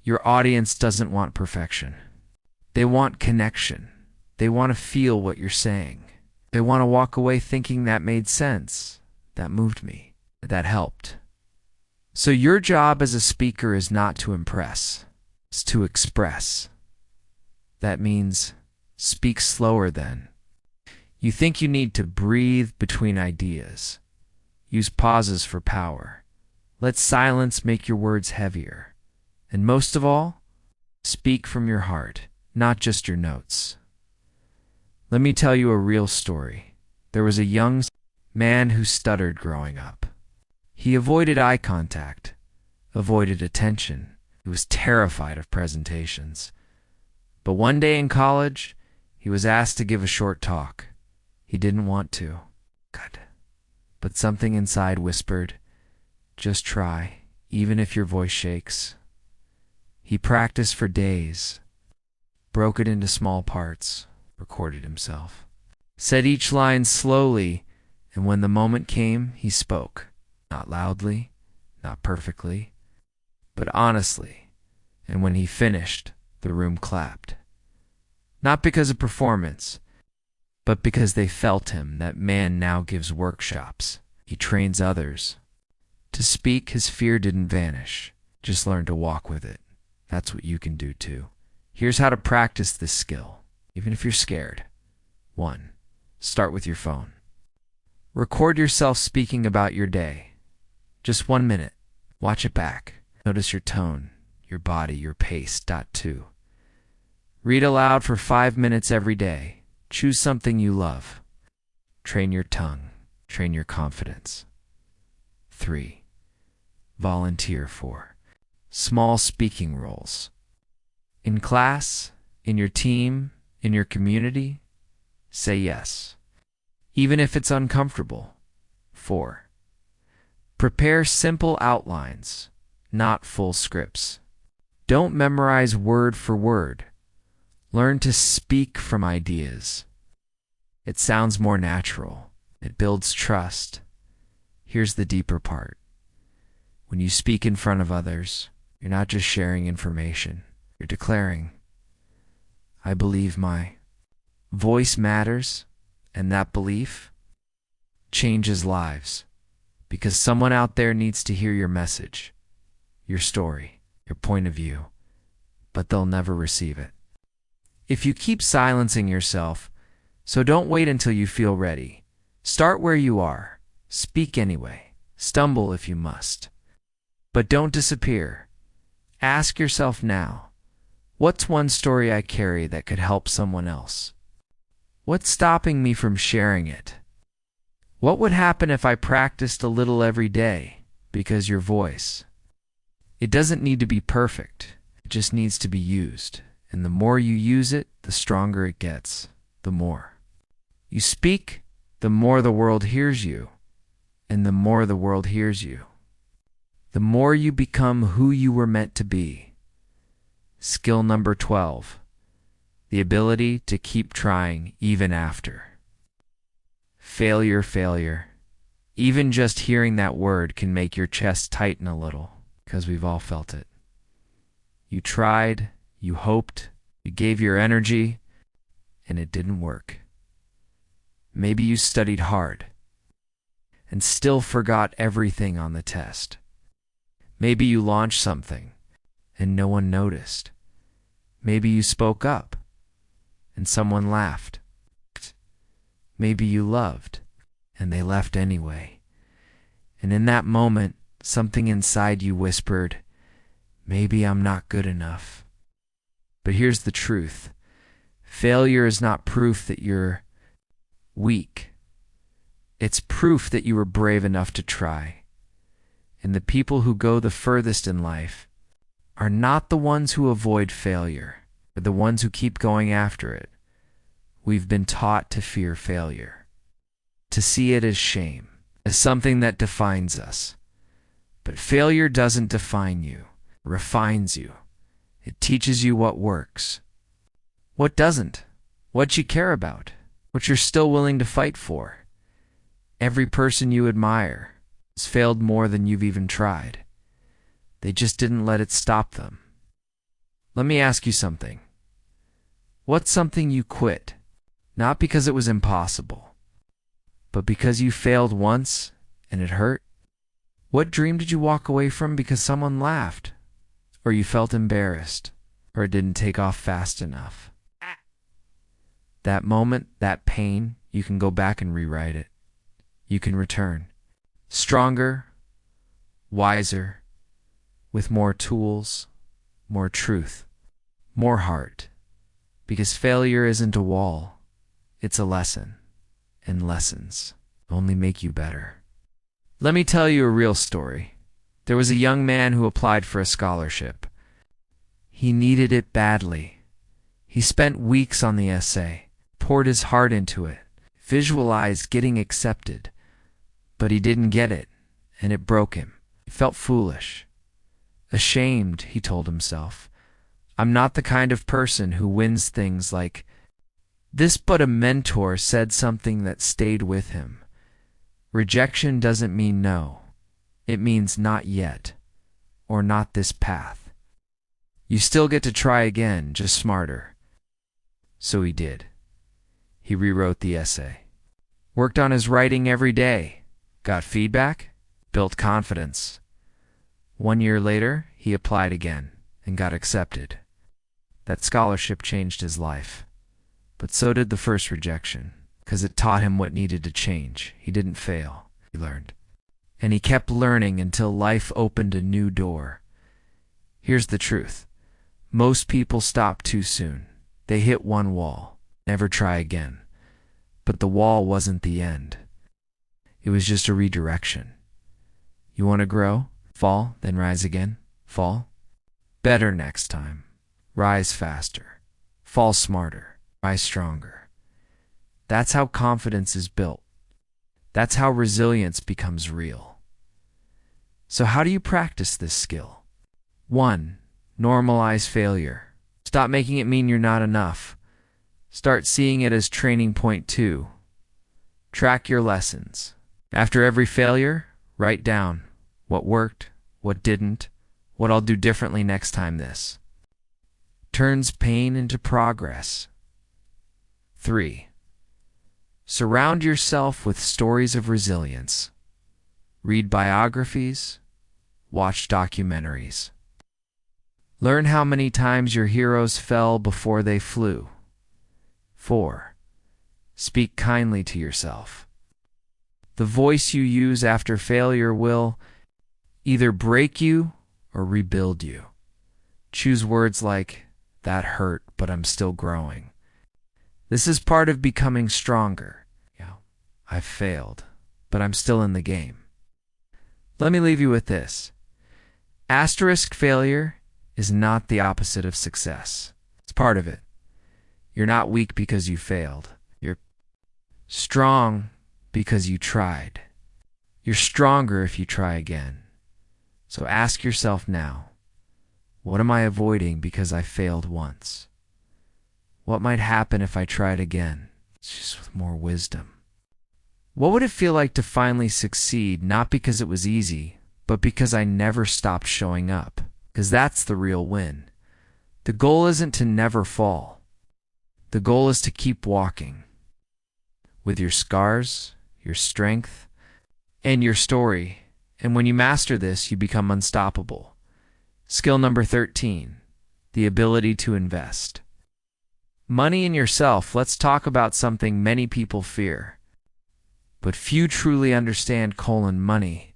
Your audience doesn't want perfection. They want connection. They want to feel what you're saying. They want to walk away thinking that made sense, that moved me, that helped. So your job as a speaker is not to impress, it's to express. That means speak slower then. You think you need to breathe between ideas. Use pauses for power. Let silence make your words heavier. And most of all, speak from your heart, not just your notes. Let me tell you a real story. There was a young man who stuttered growing up. He avoided eye contact, avoided attention. He was terrified of presentations. But one day in college, he was asked to give a short talk. He didn't want to. Good. But something inside whispered, just try, even if your voice shakes. He practiced for days, broke it into small parts, recorded himself, said each line slowly, and when the moment came, he spoke. Not loudly, not perfectly, but honestly. And when he finished, the room clapped. Not because of performance, but because they felt him. That man now gives workshops. He trains others. To speak, his fear didn't vanish. Just learn to walk with it. That's what you can do too. Here's how to practice this skill, even if you're scared. 1. Start with your phone. Record yourself speaking about your day. Just 1 minute. Watch it back. Notice your tone, your body, your pace. 2. Read aloud for 5 minutes every day. Choose something you love. Train your tongue. Train your confidence. 3. Volunteer for small speaking roles. In class, in your team, in your community, say yes, even if it's uncomfortable. 4. Prepare simple outlines, not full scripts. Don't memorize word for word. Learn to speak from ideas. It sounds more natural. It builds trust. Here's the deeper part. When you speak in front of others, you're not just sharing information. You're declaring, I believe my voice matters, and that belief changes lives because someone out there needs to hear your message, your story, your point of view, but they'll never receive it if you keep silencing yourself. So don't wait until you feel ready. Start where you are. Speak anyway. Stumble if you must. But don't disappear. Ask yourself now, what's one story I carry that could help someone else? What's stopping me from sharing it? What would happen if I practiced a little every day? Because your voice, it doesn't need to be perfect. It just needs to be used. And the more you use it, the stronger it gets. The more you speak, the more the world hears you. And the more the world hears you, the more you become who you were meant to be. Skill number 12, the ability to keep trying even after. Failure. Even just hearing that word can make your chest tighten a little, because we've all felt it. You tried, you hoped, you gave your energy, and it didn't work. Maybe you studied hard and still forgot everything on the test. Maybe you launched something and no one noticed. Maybe you spoke up and someone laughed. Maybe you loved and they left anyway. And in that moment, something inside you whispered, maybe I'm not good enough. But here's the truth. Failure is not proof that you're weak. It's proof that you were brave enough to try. And the people who go the furthest in life are not the ones who avoid failure, but the ones who keep going after it. We've been taught to fear failure, to see it as shame, as something that defines us. But failure doesn't define you, it refines you. It teaches you what works, what doesn't, what you care about, what you're still willing to fight for. Every person you admire has failed more than you've even tried. They just didn't let it stop them. Let me ask you something. What's something you quit, not because it was impossible, but because you failed once and it hurt? What dream did you walk away from because someone laughed, or you felt embarrassed, or it didn't take off fast enough? That moment, that pain, you can go back and rewrite it. You can return. Stronger, wiser, with more tools, more truth, more heart. Because failure isn't a wall, it's a lesson. And lessons only make you better. Let me tell you a real story. There was a young man who applied for a scholarship. He needed it badly. He spent weeks on the essay, poured his heart into it, visualized getting accepted. But he didn't get it, and it broke him. He felt foolish. Ashamed, he told himself. I'm not the kind of person who wins things like this, but a mentor said something that stayed with him. Rejection doesn't mean no. It means not yet, or not this path. You still get to try again, just smarter. So he did. He rewrote the essay, worked on his writing every day, got feedback, built confidence. 1 year later, he applied again and got accepted. That scholarship changed his life, but so did the first rejection. because it taught him what needed to change. He didn't fail. He learned. And he kept learning until life opened a new door. Here's the truth. Most people stop too soon. They hit one wall, never try again. But the wall wasn't the end. It was just a redirection. You want to grow? Fall, then rise again. Fall. Better next time. Rise faster. Fall smarter. Rise stronger. That's how confidence is built. That's how resilience becomes real. So how do you practice this skill? 1. Normalize failure. Stop making it mean you're not enough. Start seeing it as training point 2. Track your lessons. After every failure, write down what worked, what didn't, what I'll do differently next time this. Turns pain into progress. 3. Surround yourself with stories of resilience. Read biographies. Watch documentaries. Learn how many times your heroes fell before they flew. 4. Speak kindly to yourself. The voice you use after failure will either break you or rebuild you. Choose words like, "That hurt, but I'm still growing." This is part of becoming stronger. I've failed, but I'm still in the game. Let me leave you with this. Asterisk failure is not the opposite of success. It's part of it. You're not weak because you failed. You're strong because you tried. You're stronger if you try again. So ask yourself now, what am I avoiding because I failed once? What might happen if I tried again? It's just with more wisdom. What would it feel like to finally succeed, not because it was easy, but because I never stopped showing up? Because that's the real win. The goal isn't to never fall. The goal is to keep walking. With your scars, your strength, and your story. And when you master this, you become unstoppable. Skill number 13, the ability to invest. Money in yourself. Let's talk about something many people fear. But few truly understand money.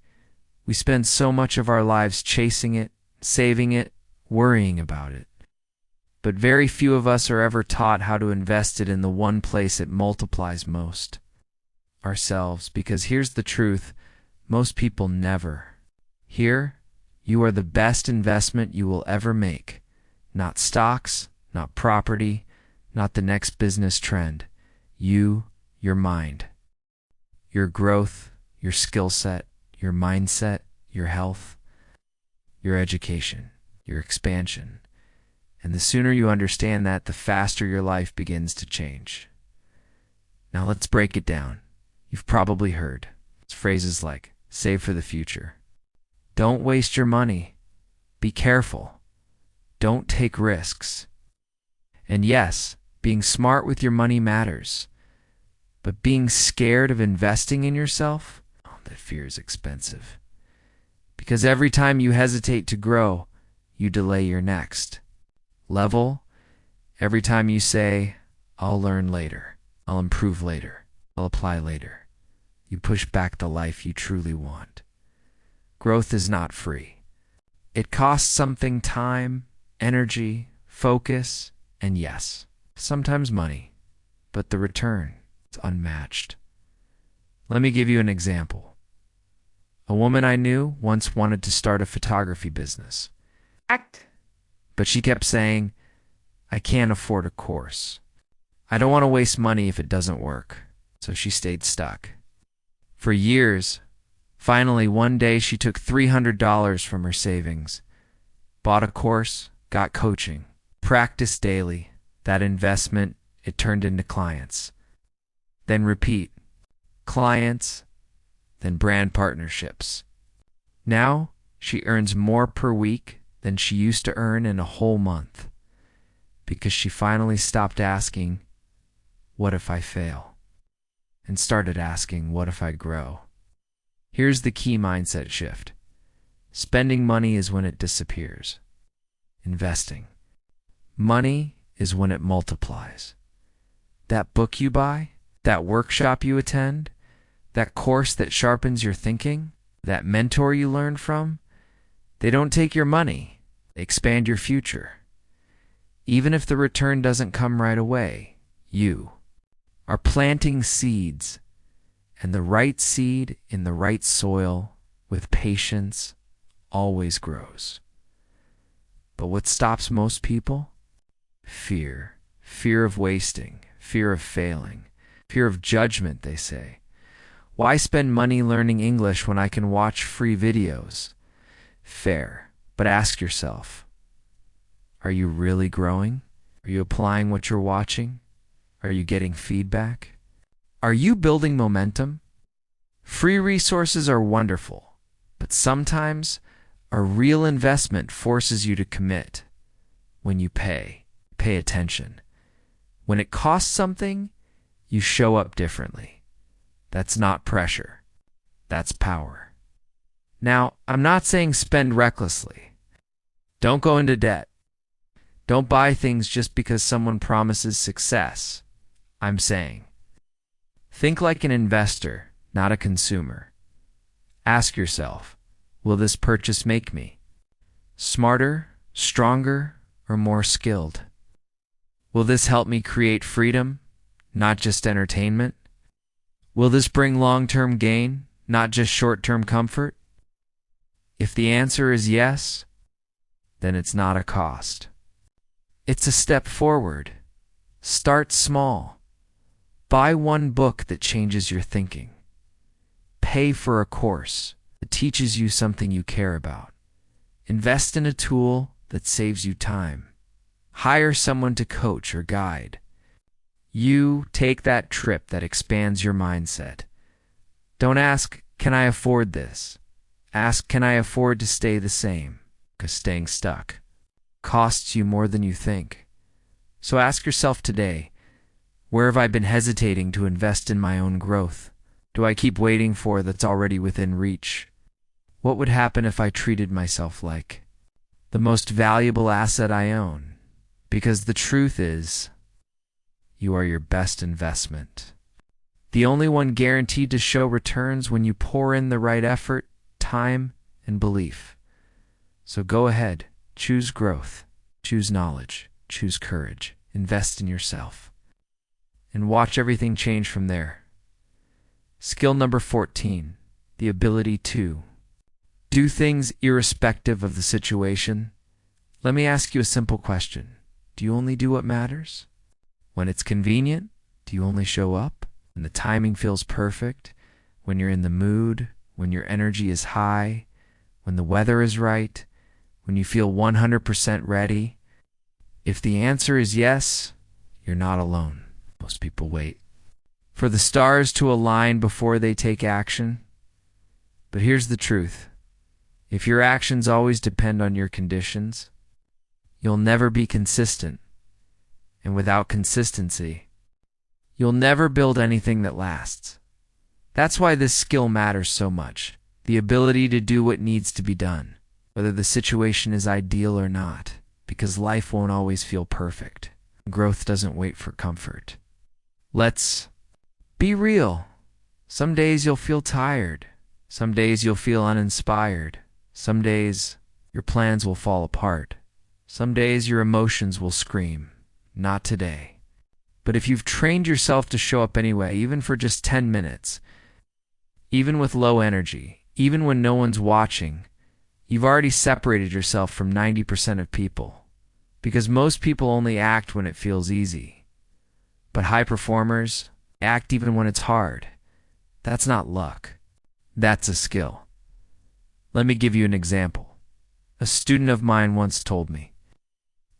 We spend so much of our lives chasing it, saving it, worrying about it. But very few of us are ever taught how to invest it in the one place it multiplies most. Ourselves. Because here's the truth, most people never. Here, you are the best investment you will ever make. Not stocks, not property, not the next business trend. You, your mind. Your growth, your skill set, your mindset, your health, your education, your expansion. And the sooner you understand that, the faster your life begins to change. Now let's break it down. You've probably heard phrases like, save for the future. Don't waste your money. Be careful. Don't take risks. And yes, being smart with your money matters. But being scared of investing in yourself, that fear is expensive. Because every time you hesitate to grow, you delay your next level. Every time you say, I'll learn later, I'll improve later, I'll apply later, you push back the life you truly want. Growth is not free. It costs something: time, energy, focus, and yes, sometimes money. But the return is unmatched. Let me give you an example. A woman I knew once wanted to start a photography business. But she kept saying, I can't afford a course. I don't want to waste money if it doesn't work. So she stayed stuck. For years, finally one day she took $300 from her savings, bought a course, got coaching, practiced daily. That investment, it turned into clients. Then repeat. Clients, then brand partnerships. Now she earns more per week than she used to earn in a whole month, because she finally stopped asking, what if I fail? And started asking, what if I grow? Here's the key mindset shift. Spending money is when it disappears. Investing. Money is when it multiplies. That book you buy, that workshop you attend, that course that sharpens your thinking, that mentor you learn from, they don't take your money, they expand your future. Even if the return doesn't come right away, you are planting seeds, and the right seed in the right soil with patience always grows. But what stops most people? Fear. Fear of wasting, fear of failing, fear of judgment, they say. Why spend money learning English when I can watch free videos? Fair. But ask yourself, are you really growing? Are you applying what you're watching? Are you getting feedback? Are you building momentum? Free resources are wonderful, but sometimes a real investment forces you to commit. When you pay attention. When it costs something, you show up differently. That's not pressure. That's power. Now, I'm not saying spend recklessly. Don't go into debt. Don't buy things just because someone promises success. I'm saying, think like an investor, not a consumer. Ask yourself, will this purchase make me smarter, stronger, or more skilled? Will this help me create freedom, not just entertainment? Will this bring long-term gain, not just short-term comfort? If the answer is yes, then it's not a cost. It's a step forward. Start small. Buy one book that changes your thinking. Pay for a course that teaches you something you care about. Invest in a tool that saves you time. Hire someone to coach or guide. You take that trip that expands your mindset. Don't ask, can I afford this? Ask, can I afford to stay the same? Because staying stuck costs you more than you think. So ask yourself today, where have I been hesitating to invest in my own growth? Do I keep waiting for that's already within reach? What would happen if I treated myself like the most valuable asset I own? Because the truth is, you are your best investment. The only one guaranteed to show returns when you pour in the right effort, time, and belief. So go ahead, choose growth, choose knowledge, choose courage, invest in yourself, and watch everything change from there. Skill number 14, the ability to do things irrespective of the situation. Let me ask you a simple question. Do you only do what matters? When it's convenient, do you only show up? When the timing feels perfect? When you're in the mood? When your energy is high? When the weather is right? When you feel 100% ready? If the answer is yes, you're not alone. Most people wait for the stars to align before they take action. But here's the truth. If your actions always depend on your conditions, you'll never be consistent. And without consistency, you'll never build anything that lasts. That's why this skill matters so much. The ability to do what needs to be done, whether the situation is ideal or not, because life won't always feel perfect. Growth doesn't wait for comfort. Let's be real. Some days you'll feel tired. Some days you'll feel uninspired. Some days your plans will fall apart. Some days your emotions will scream, not today. But if you've trained yourself to show up anyway, even for just 10 minutes, even with low energy, even when no one's watching, you've already separated yourself from 90% of people. Because most people only act when it feels easy. But high performers act even when it's hard. That's not luck. That's a skill. Let me give you an example. A student of mine once told me,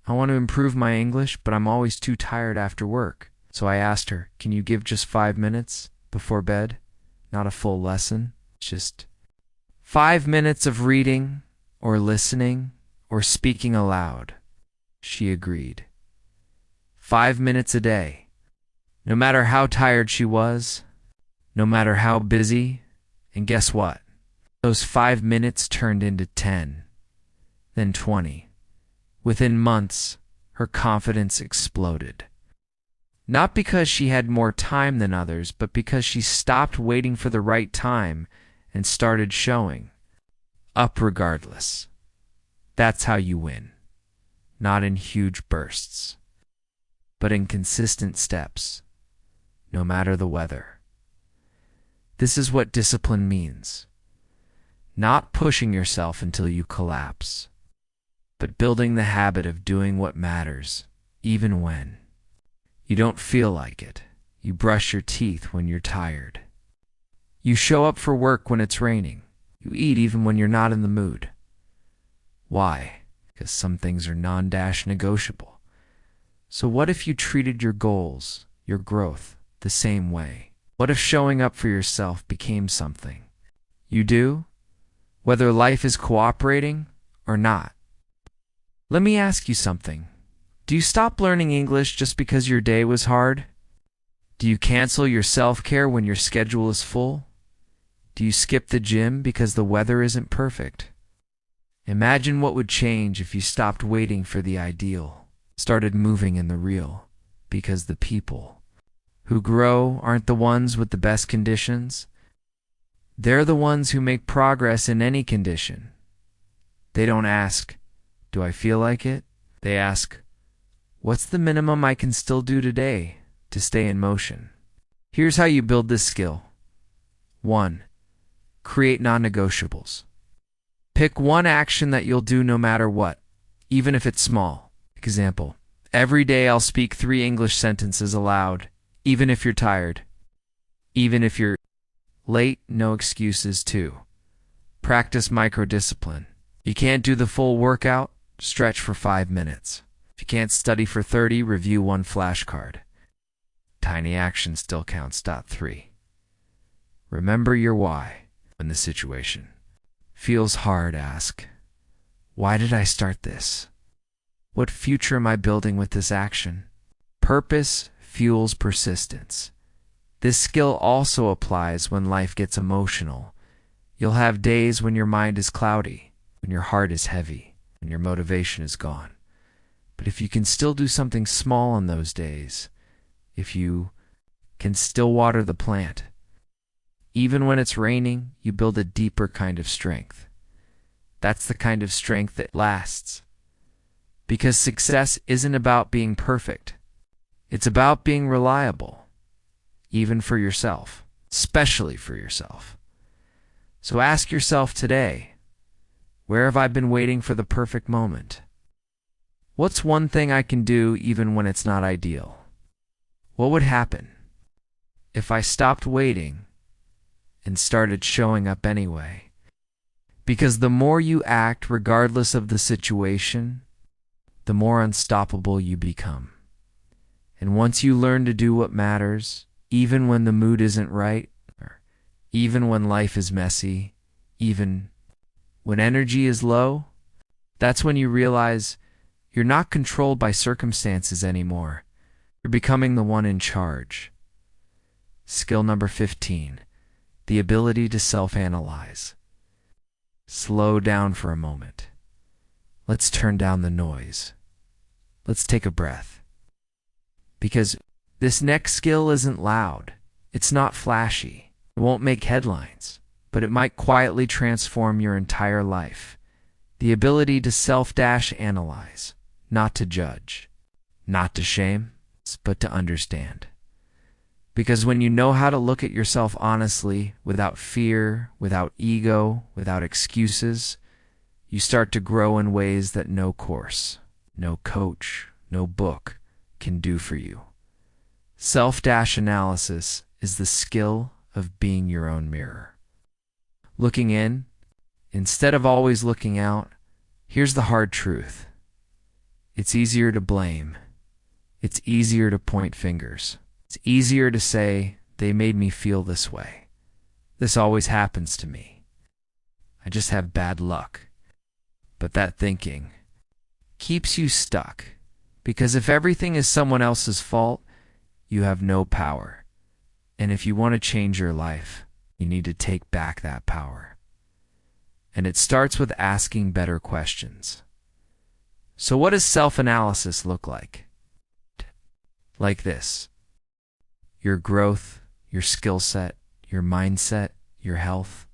I want to improve my English, but I'm always too tired after work. So I asked her, can you give just 5 minutes before bed? Not a full lesson, just 5 minutes of reading or listening or speaking aloud. She agreed. 5 minutes a day. No matter how tired she was, no matter how busy, and guess what? Those 5 minutes turned into 10, then 20. Within months, her confidence exploded. Not because she had more time than others, but because she stopped waiting for the right time and started showing up regardless. That's how you win. Not in huge bursts, but in consistent steps, no matter the weather. This is what discipline means. Not pushing yourself until you collapse, but building the habit of doing what matters, even when you don't feel like it. You brush your teeth when you're tired. You show up for work when it's raining. You eat even when you're not in the mood. Why? Because some things are non-negotiable. So what if you treated your goals, your growth, the same way? What if showing up for yourself became something you do, whether life is cooperating or not? Let me ask you something. Do you stop learning English just because your day was hard? Do you cancel your self-care when your schedule is full? Do you skip the gym because the weather isn't perfect? Imagine what would change if you stopped waiting for the ideal, started moving in the real, because the people who grow aren't the ones with the best conditions. They're the ones who make progress in any condition. They don't ask, "Do I feel like it?" They ask, "What's the minimum I can still do today to stay in motion?" Here's how you build this skill. 1. Create non-negotiables. Pick one action that you'll do no matter what, even if it's small. Example, every day I'll speak 3 English sentences aloud, even if you're tired. Even if you're late, no excuses. 2. Practice microdiscipline. You can't do the full workout? Stretch for 5 minutes. If you can't study for 30, review 1 flashcard. Tiny action still counts. 3. Remember your why when the situation feels hard. Ask, why did I start this? What future am I building with this action? Purpose fuels persistence. This skill also applies when life gets emotional. You'll have days when your mind is cloudy, when your heart is heavy, when your motivation is gone. But if you can still do something small on those days, if you can still water the plant, even when it's raining, you build a deeper kind of strength. That's the kind of strength that lasts. Because success isn't about being perfect. It's about being reliable, even for yourself, especially for yourself. So ask yourself today, where have I been waiting for the perfect moment? What's one thing I can do even when it's not ideal? What would happen if I stopped waiting and started showing up anyway? Because the more you act regardless of the situation, the more unstoppable you become. And once you learn to do what matters, even when the mood isn't right, or even when life is messy, even when energy is low, that's when you realize you're not controlled by circumstances anymore. You're becoming the one in charge. Skill number 15, the ability to self-analyze. Slow down for a moment. Let's turn down the noise. Let's take a breath. Because this next skill isn't loud. It's not flashy. It won't make headlines, but it might quietly transform your entire life. The ability to self-analyze, not to judge, not to shame, but to understand. Because when you know how to look at yourself honestly, without fear, without ego, without excuses, you start to grow in ways that no course, no coach, no book can do for you. Self-analysis is the skill of being your own mirror. Looking in, instead of always looking out, here's the hard truth. It's easier to blame. It's easier to point fingers. It's easier to say, they made me feel this way. This always happens to me. I just have bad luck. But that thinking keeps you stuck, because if everything is someone else's fault, you have no power. And if you want to change your life, you need to take back that power. And it starts with asking better questions. So what does self-analysis look like? Like this. your growth, your skill set, your mindset, your health,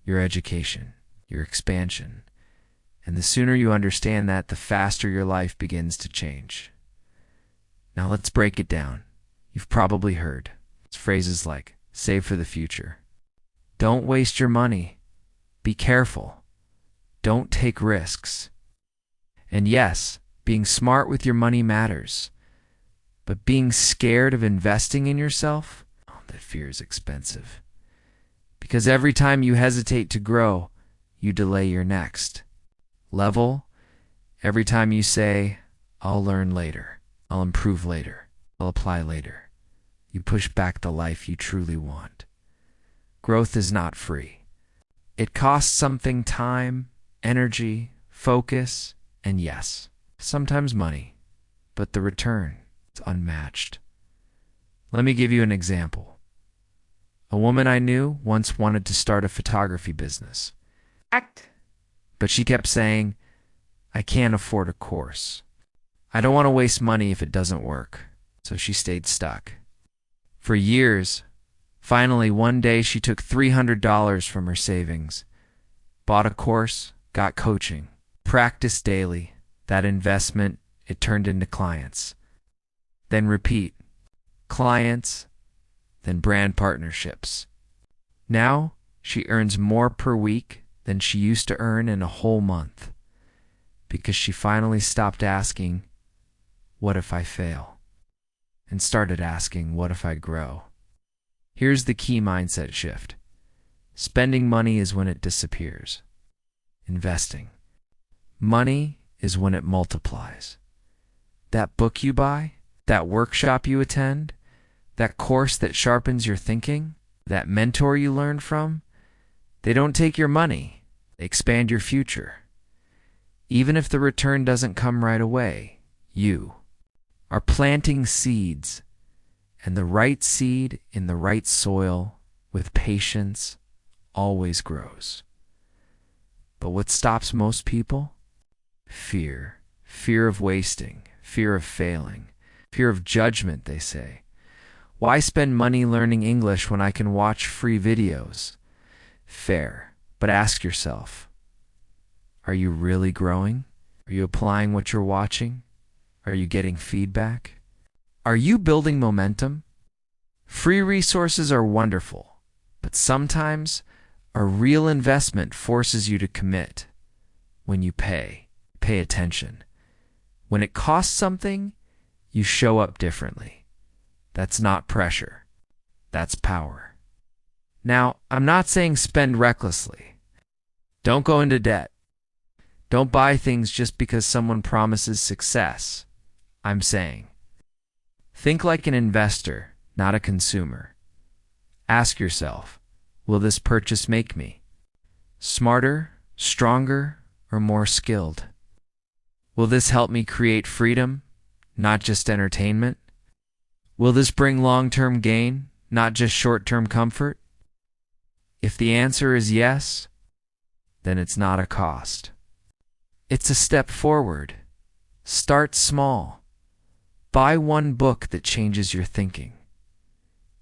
your education, your expansion. And the sooner you understand that, the faster your life begins to change. Now let's break it down. You've probably heard phrases like, save for the future. Don't waste your money. Be careful. Don't take risks. And yes, being smart with your money matters. But being scared of investing in yourself, that fear is expensive. Because every time you hesitate to grow, you delay your next level. Every time you say, I'll learn later, I'll improve later, I'll apply later, you push back the life you truly want. Growth is not free. It costs something: time, energy, focus, and yes, sometimes money. But the return is unmatched. Let me give you an example. A woman I knew once wanted to start a photography business. But she kept saying, I can't afford a course. I don't want to waste money if it doesn't work. So she stayed stuck. For years, finally one day she took $300 from her savings, bought a course, got coaching, practiced daily. That investment, it turned into clients. Then repeat. Clients, then brand partnerships. Now she earns more per week than she used to earn in a whole month, because she finally stopped asking, what if I fail? And started asking, what if I grow? Here's the key mindset shift. Spending money is when it disappears. Investing. Money is when it multiplies. That book you buy, that workshop you attend, that course that sharpens your thinking, that mentor you learn from, they don't take your money, they expand your future. Even if the return doesn't come right away, you are planting seeds, and the right seed in the right soil with patience always grows. But what stops most people? Fear. Fear of wasting, fear of failing, fear of judgment, they say. Why spend money learning English when I can watch free videos? Fair, but ask yourself, are you really growing? Are you applying what you're watching? Are you getting feedback? Are you building momentum? Free resources are wonderful, but sometimes a real investment forces you to commit. When you pay attention. When it costs something, you show up differently. That's not pressure. That's power. Now, I'm not saying spend recklessly. Don't go into debt. Don't buy things just because someone promises success. I'm saying, think like an investor, not a consumer. Ask yourself, will this purchase make me smarter, stronger, or more skilled? Will this help me create freedom, not just entertainment? Will this bring long-term gain, not just short-term comfort? If the answer is yes, then it's not a cost. It's a step forward. Start small. Buy one book that changes your thinking.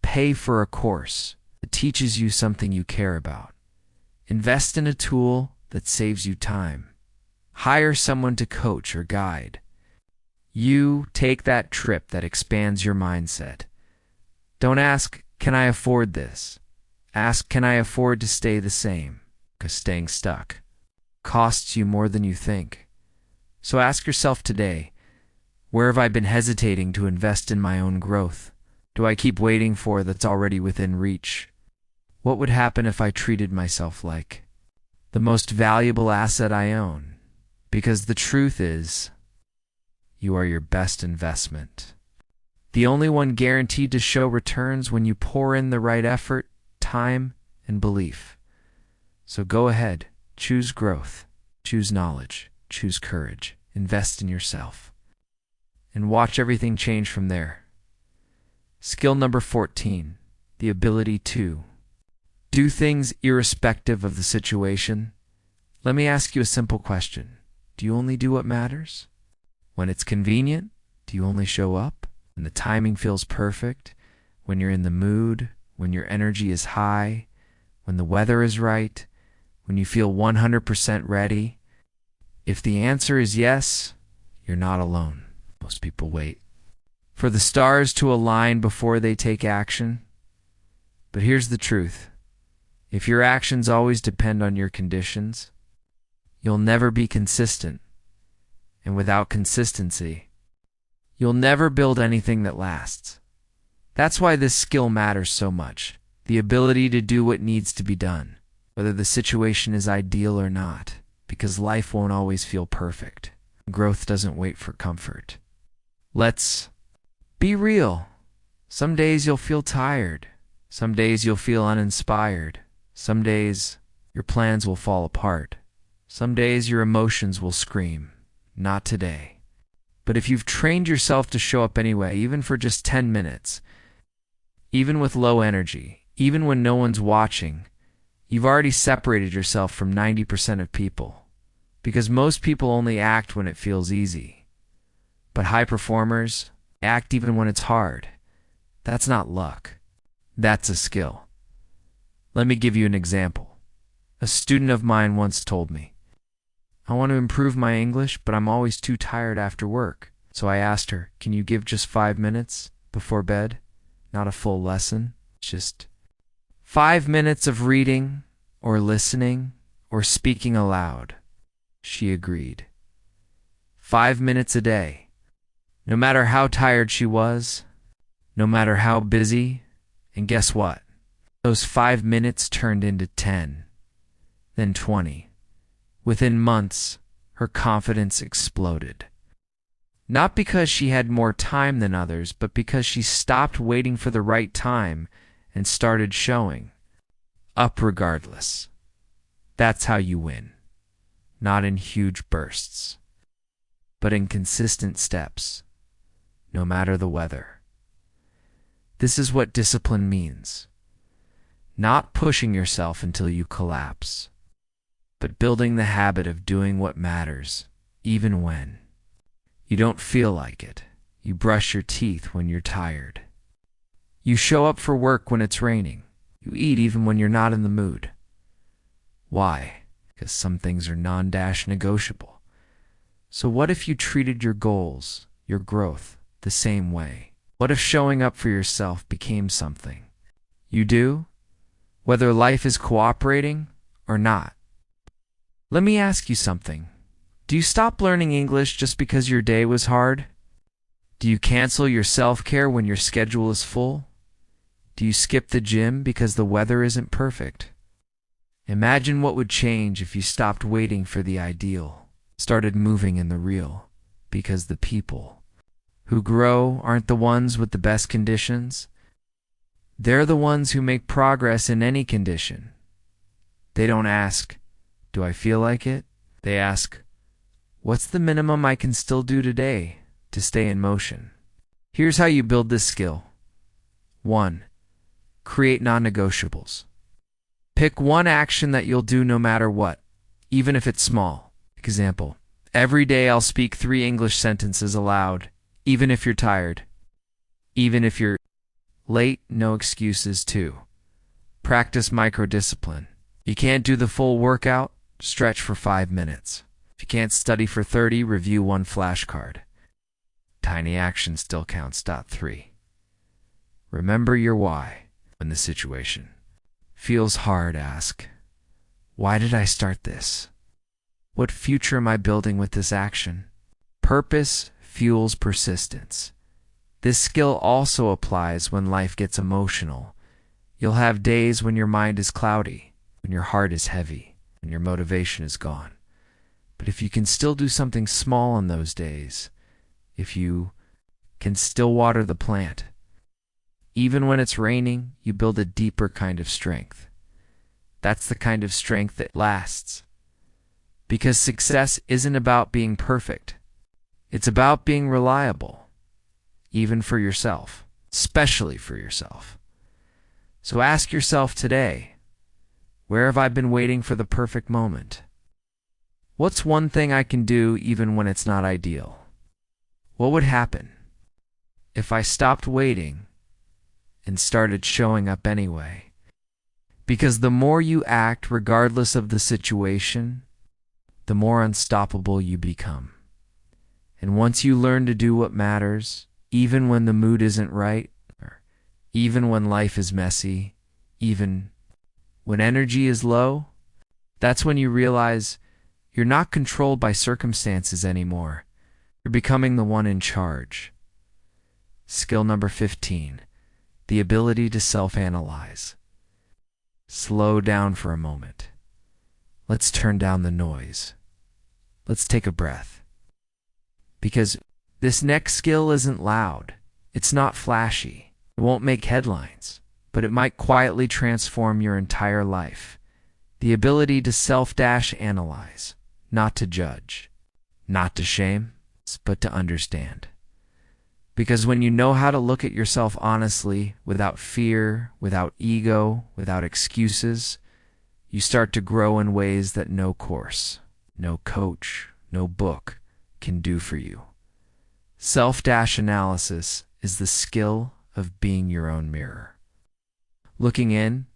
Pay for a course that teaches you something you care about. Invest in a tool that saves you time. Hire someone to coach or guide. You take that trip that expands your mindset. Don't ask, can I afford this? Ask, can I afford to stay the same? Because staying stuck costs you more than you think. So ask yourself today, where have I been hesitating to invest in my own growth? Do I keep waiting for that's already within reach? What would happen if I treated myself like the most valuable asset I own? Because the truth is, you are your best investment. The only one guaranteed to show returns when you pour in the right effort, time, and belief. So go ahead, choose growth, choose knowledge, choose courage, invest in yourself, and watch everything change from there. Skill number 14, the ability to do things irrespective of the situation. Let me ask you a simple question. Do you only do what matters? When it's convenient, do you only show up? When the timing feels perfect, when you're in the mood, when your energy is high, when the weather is right, when you feel 100% ready? If the answer is yes, you're not alone. Most people wait for the stars to align before they take action. But here's the truth. If your actions always depend on your conditions, you'll never be consistent. And without consistency, you'll never build anything that lasts. That's why this skill matters so much. The ability to do what needs to be done, whether the situation is ideal or not, because life won't always feel perfect. Growth doesn't wait for comfort. Let's be real. Some days you'll feel tired. Some days you'll feel uninspired. Some days your plans will fall apart. Some days your emotions will scream, "Not today." But if you've trained yourself to show up anyway, even for just 10 minutes, even with low energy, even when no one's watching, you've already separated yourself from 90% of people. Because most people only act when it feels easy. But high performers act even when it's hard. That's not luck. That's a skill. Let me give you an example. A student of mine once told me, "I want to improve my English, but I'm always too tired after work." So I asked her, "Can you give just 5 minutes before bed? Not a full lesson, just 5 minutes of reading or listening or speaking aloud." She agreed. 5 minutes a day. No matter how tired she was, no matter how busy, and guess what? Those 5 minutes turned into 10, then 20. Within months, her confidence exploded. Not because she had more time than others, but because she stopped waiting for the right time and started showing up regardless. That's how you win. Not in huge bursts, but in consistent steps, no matter the weather. This is what discipline means. Not pushing yourself until you collapse, but building the habit of doing what matters, even when you don't feel like it. You brush your teeth when you're tired. You show up for work when it's raining. You eat even when you're not in the mood. Why? Because some things are non-negotiable. So what if you treated your goals, your growth, the same way? What if showing up for yourself became something you do, whether life is cooperating or not? Let me ask you something. Do you stop learning English just because your day was hard? Do you cancel your self-care when your schedule is full? Do you skip the gym because the weather isn't perfect? Imagine what would change if you stopped waiting for the ideal, started moving in the real, because the people who grow aren't the ones with the best conditions. They're the ones who make progress in any condition. They don't ask, "Do I feel like it?" They ask, "What's the minimum I can still do today to stay in motion?" Here's how you build this skill. 1. Create non-negotiables. Pick one action that you'll do no matter what, even if it's small. Example, every day I'll speak 3 English sentences aloud, even if you're tired. Even if you're late, no excuses. 2. Practice microdiscipline. You can't do the full workout? Stretch for 5 minutes. If you can't study for 30, review 1 flashcard. Tiny action still counts. 3. Remember your why. When the situation feels hard, ask, why did I start this? What future am I building with this action? Purpose fuels persistence. This skill also applies when life gets emotional. You'll have days when your mind is cloudy, when your heart is heavy, when your motivation is gone. But if you can still do something small on those days, if you can still water the plant, even when it's raining, you build a deeper kind of strength. That's the kind of strength that lasts. Because success isn't about being perfect. It's about being reliable, even for yourself, especially for yourself. So ask yourself today, where have I been waiting for the perfect moment? What's one thing I can do even when it's not ideal? What would happen if I stopped waiting and started showing up anyway. Because the more you act regardless of the situation, the more unstoppable you become. And once you learn to do what matters, even when the mood isn't right, or even when life is messy, even when energy is low, that's when you realize you're not controlled by circumstances anymore. You're becoming the one in charge. Skill number 15, the ability to self-analyze. Slow down for a moment. Let's turn down the noise. Let's take a breath. Because this next skill isn't loud. It's not flashy. It won't make headlines, but it might quietly transform your entire life. The ability to self-analyze, not to judge, not to shame, but to understand. Because when you know how to look at yourself honestly, without fear, without ego, without excuses, you start to grow in ways that no course, no coach, no book can do for you. Self-analysis is the skill of being your own mirror. Looking in,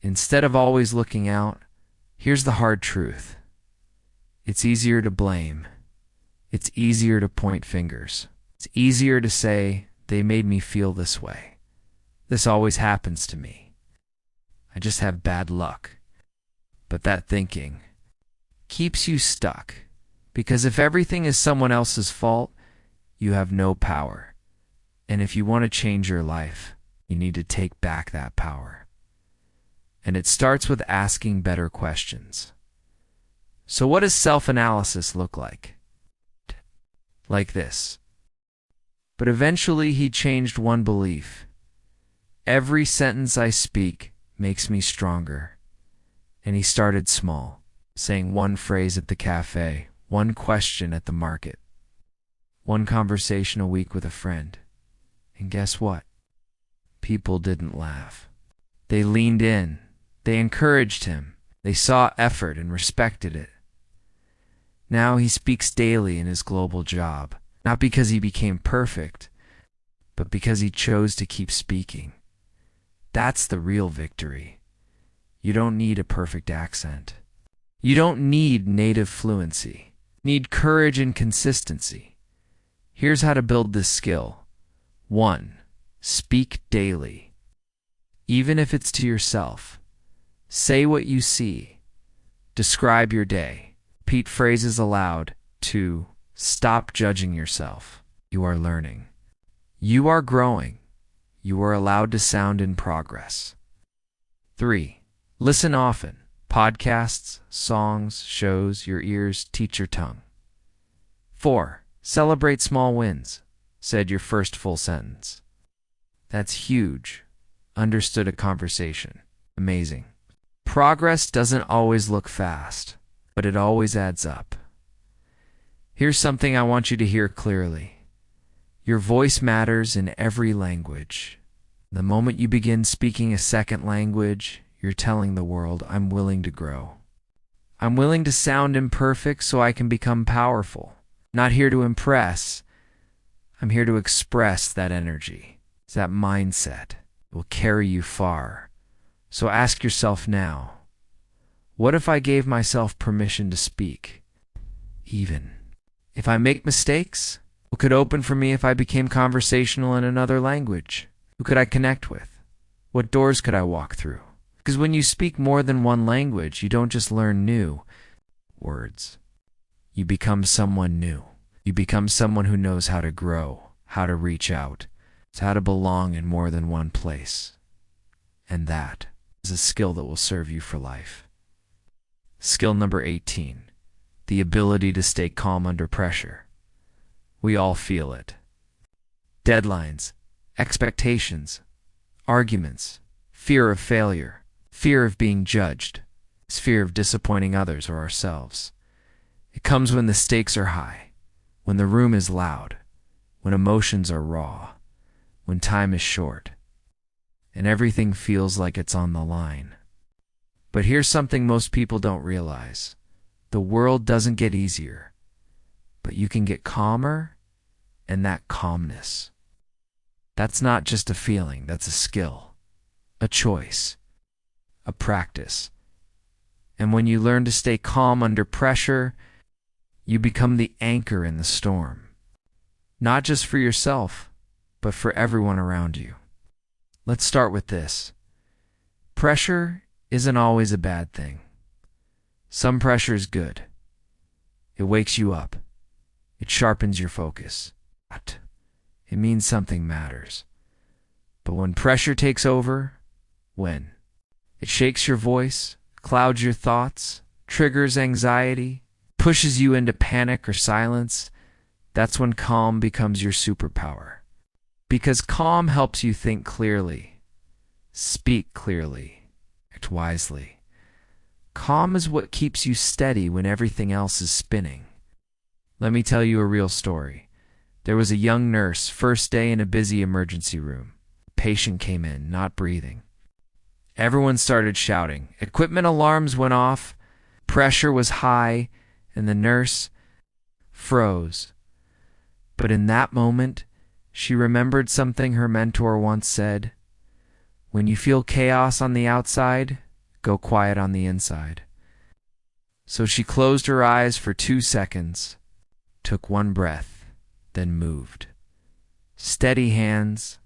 instead of always looking out, here's the hard truth. It's easier to blame. It's easier to point fingers. It's easier to say, they made me feel this way. This always happens to me. I just have bad luck. But that thinking keeps you stuck, because if everything is someone else's fault, you have no power. And if you want to change your life, you need to take back that power. And it starts with asking better questions. So what does self-analysis look like? Like this. But eventually he changed one belief. Every sentence I speak makes me stronger. And he started small, saying one phrase at the cafe, one question at the market, one conversation a week with a friend. And guess what? People didn't laugh. They leaned in. They encouraged him. They saw effort and respected it. Now he speaks daily in his global job, not because he became perfect, but because he chose to keep speaking. That's the real victory. You don't need a perfect accent. You don't need native fluency. You need courage and consistency. Here's how to build this skill. 1. Speak daily. Even if it's to yourself. Say what you see. Describe your day. Repeat phrases aloud. 2. Stop judging yourself. You are learning. You are growing. You are allowed to sound in progress. 3. Listen often. Podcasts, songs, shows, your ears teach your tongue. 4. Celebrate small wins. Said your first full sentence. That's huge. Understood a conversation. Amazing. Progress doesn't always look fast, but it always adds up. Here's something I want you to hear clearly. Your voice matters in every language. The moment you begin speaking a second language, you're telling the world, I'm willing to grow. I'm willing to sound imperfect so I can become powerful. Not here to impress. I'm here to express that energy. It's that mindset. It will carry you far. So ask yourself now, what if I gave myself permission to speak? Even if I make mistakes, what could open for me if I became conversational in another language? Who could I connect with? What doors could I walk through? Because when you speak more than one language, you don't just learn new words. You become someone new. You become someone who knows how to grow, how to reach out, how to belong in more than one place. And that is a skill that will serve you for life. Skill number 18, the ability to stay calm under pressure. We all feel it. Deadlines, expectations, arguments, fear of failure, fear of being judged, fear of disappointing others or ourselves. It comes when the stakes are high, when the room is loud, when emotions are raw, when time is short, and everything feels like it's on the line. But here's something most people don't realize. The world doesn't get easier, but you can get calmer, and that calmness That's not just a feeling, that's a skill, a choice, a practice. And when you learn to stay calm under pressure, you become the anchor in the storm. Not just for yourself, but for everyone around you. Let's start with this. Pressure isn't always a bad thing. Some pressure is good. It wakes you up. It sharpens your focus. It means something matters. But when pressure takes over, when it shakes your voice, clouds your thoughts, triggers anxiety, pushes you into panic or silence, that's when calm becomes your superpower. Because calm helps you think clearly, speak clearly, act wisely. Calm is what keeps you steady when everything else is spinning. Let me tell you a real story. There was a young nurse, first day in a busy emergency room. Patient came in, not breathing. Everyone started shouting. Equipment alarms went off. Pressure was high, and the nurse froze. But in that moment, she remembered something her mentor once said. When you feel chaos on the outside, go quiet on the inside. So she closed her eyes for 2 seconds, took one breath, then moved. Steady hands,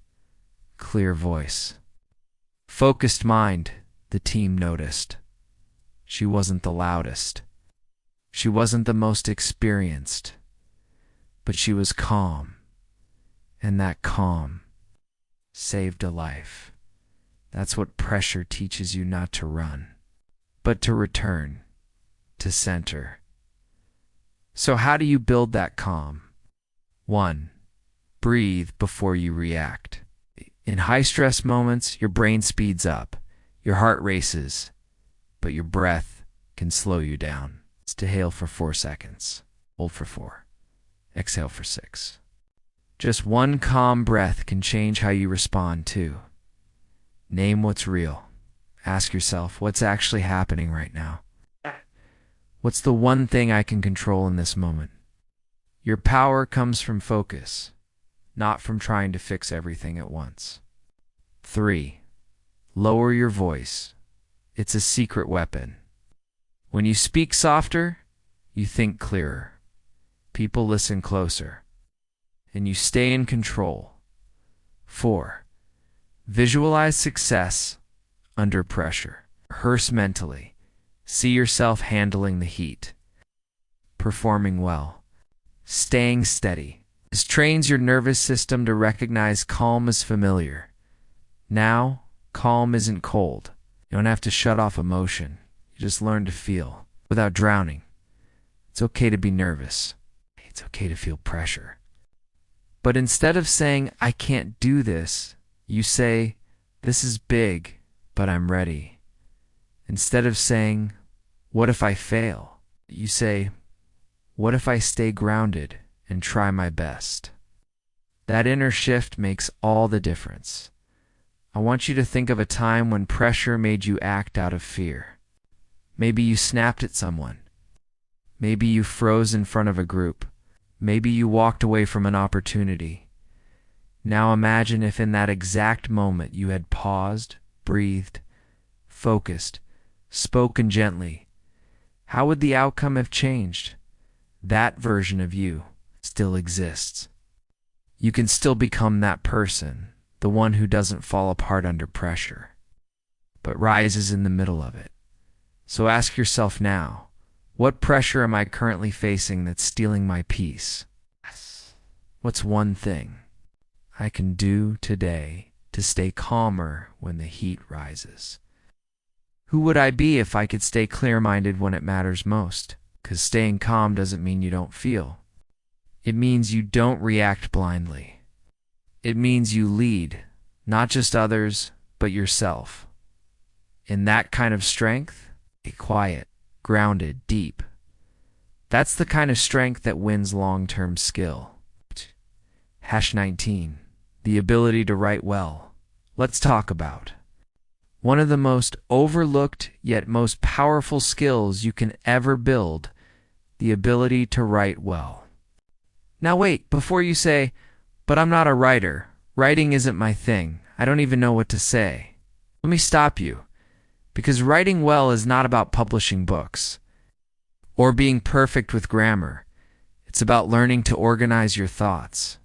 clear voice. Focused mind, the team noticed. She wasn't the loudest. She wasn't the most experienced. But she was calm. And that calm saved a life. That's what pressure teaches you, not to run, but to return, to center. So how do you build that calm? 1. Breathe before you react. In high-stress moments, your brain speeds up, your heart races, but your breath can slow you down. It's to inhale for 4 seconds, hold for 4, exhale for 6. Just one calm breath can change how you respond too. Name what's real. Ask yourself, what's actually happening right now? What's the one thing I can control in this moment? Your power comes from focus, not from trying to fix everything at once. 3. Lower your voice. It's a secret weapon. When you speak softer, you think clearer. People listen closer. And you stay in control. 4. Visualize success under pressure. Rehearse mentally. See yourself handling the heat. Performing well. Staying steady. This trains your nervous system to recognize calm as familiar. Now, calm isn't cold. You don't have to shut off emotion. You just learn to feel without drowning. It's okay to be nervous. It's okay to feel pressure. But instead of saying, I can't do this, you say, this is big, but I'm ready. Instead of saying, what if I fail? You say, what if I stay grounded and try my best? That inner shift makes all the difference. I want you to think of a time when pressure made you act out of fear. Maybe you snapped at someone. Maybe you froze in front of a group. Maybe you walked away from an opportunity. Now imagine if in that exact moment you had paused, breathed, focused, spoken gently. How would the outcome have changed? That version of you still exists. You can still become that person, the one who doesn't fall apart under pressure, but rises in the middle of it. So ask yourself now, what pressure am I currently facing that's stealing my peace? What's one thing I can do today to stay calmer when the heat rises? Who would I be if I could stay clear-minded when it matters most? Because staying calm doesn't mean you don't feel. It means you don't react blindly. It means you lead, not just others, but yourself. In that kind of strength, be quiet, grounded, deep. That's the kind of strength that wins long-term skill. #19. The ability to write well. Let's talk about one of the most overlooked yet most powerful skills you can ever build, the ability to write well. Now wait, before you say, but I'm not a writer, Writing isn't my thing. I don't even know what to say. Let me stop you, because writing well is not about publishing books or being perfect with grammar. It's about learning to organize your thoughts,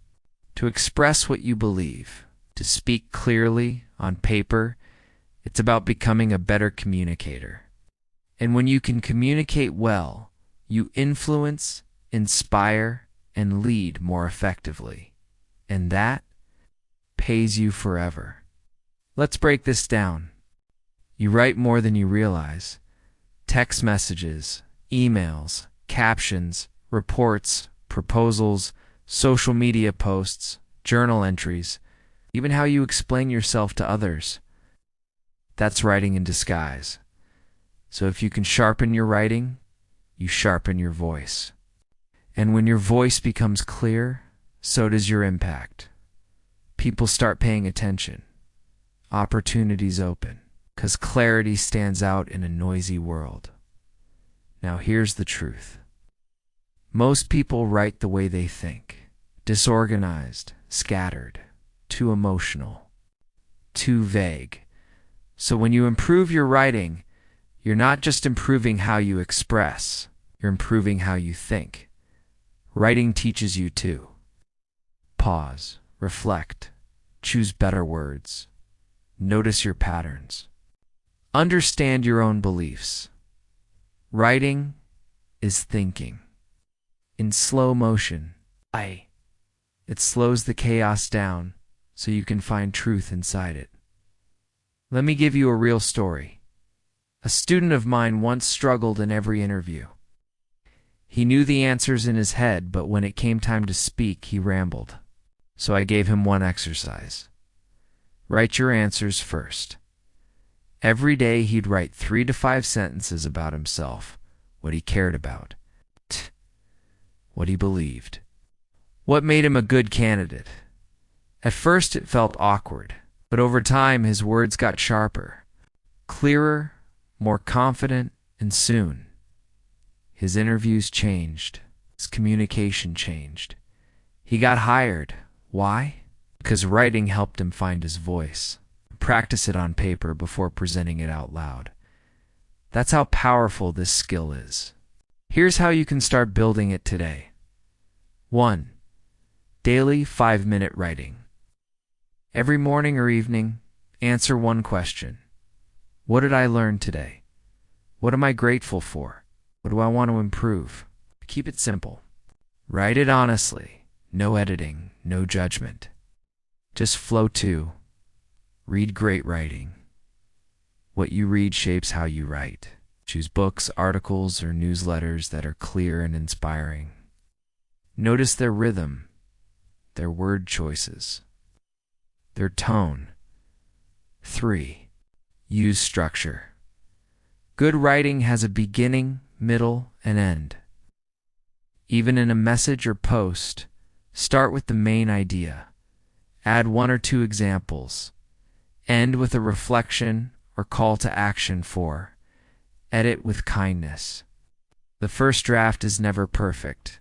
to express what you believe, to speak clearly on paper. It's about becoming a better communicator. And when you can communicate well, you influence, inspire, and lead more effectively. And that pays you forever. Let's break this down. You write more than you realize. Text messages, emails, captions, reports, proposals, social media posts, journal entries, even how you explain yourself to others. That's writing in disguise. So if you can sharpen your writing, you sharpen your voice. And when your voice becomes clear, so does your impact. People start paying attention. Opportunities open, because clarity stands out in a noisy world. Now here's the truth. Most people write the way they think. Disorganized, scattered, too emotional, too vague. So when you improve your writing, you're not just improving how you express, you're improving how you think. Writing teaches you to pause, reflect, choose better words, notice your patterns, understand your own beliefs. Writing is thinking. In slow motion, it slows the chaos down so you can find truth inside it. Let me give you a real story. A student of mine once struggled in every interview. He knew the answers in his head, but when it came time to speak, he rambled. So I gave him one exercise. Write your answers first. Every day he'd write 3 to 5 sentences about himself, what he cared about, what he believed, what made him a good candidate. At first it felt awkward, but over time his words got sharper, clearer, more confident, and soon his interviews changed, his communication changed. He got hired. Why? Because writing helped him find his voice, practice it on paper before presenting it out loud. That's how powerful this skill is. Here's how you can start building it today. 1. Daily 5-minute writing. Every morning or evening, answer one question. What did I learn today? What am I grateful for? What do I want to improve? Keep it simple. Write it honestly. No editing, no judgment. Just flow to. Read great writing. What you read shapes how you write. Choose books, articles, or newsletters that are clear and inspiring. Notice their rhythm, their word choices, their tone. 3. Use structure. Good writing has a beginning, middle, and end. Even in a message or post, start with the main idea. Add 1 or 2 examples. End with a reflection or call to action for. Edit with kindness. The first draft is never perfect,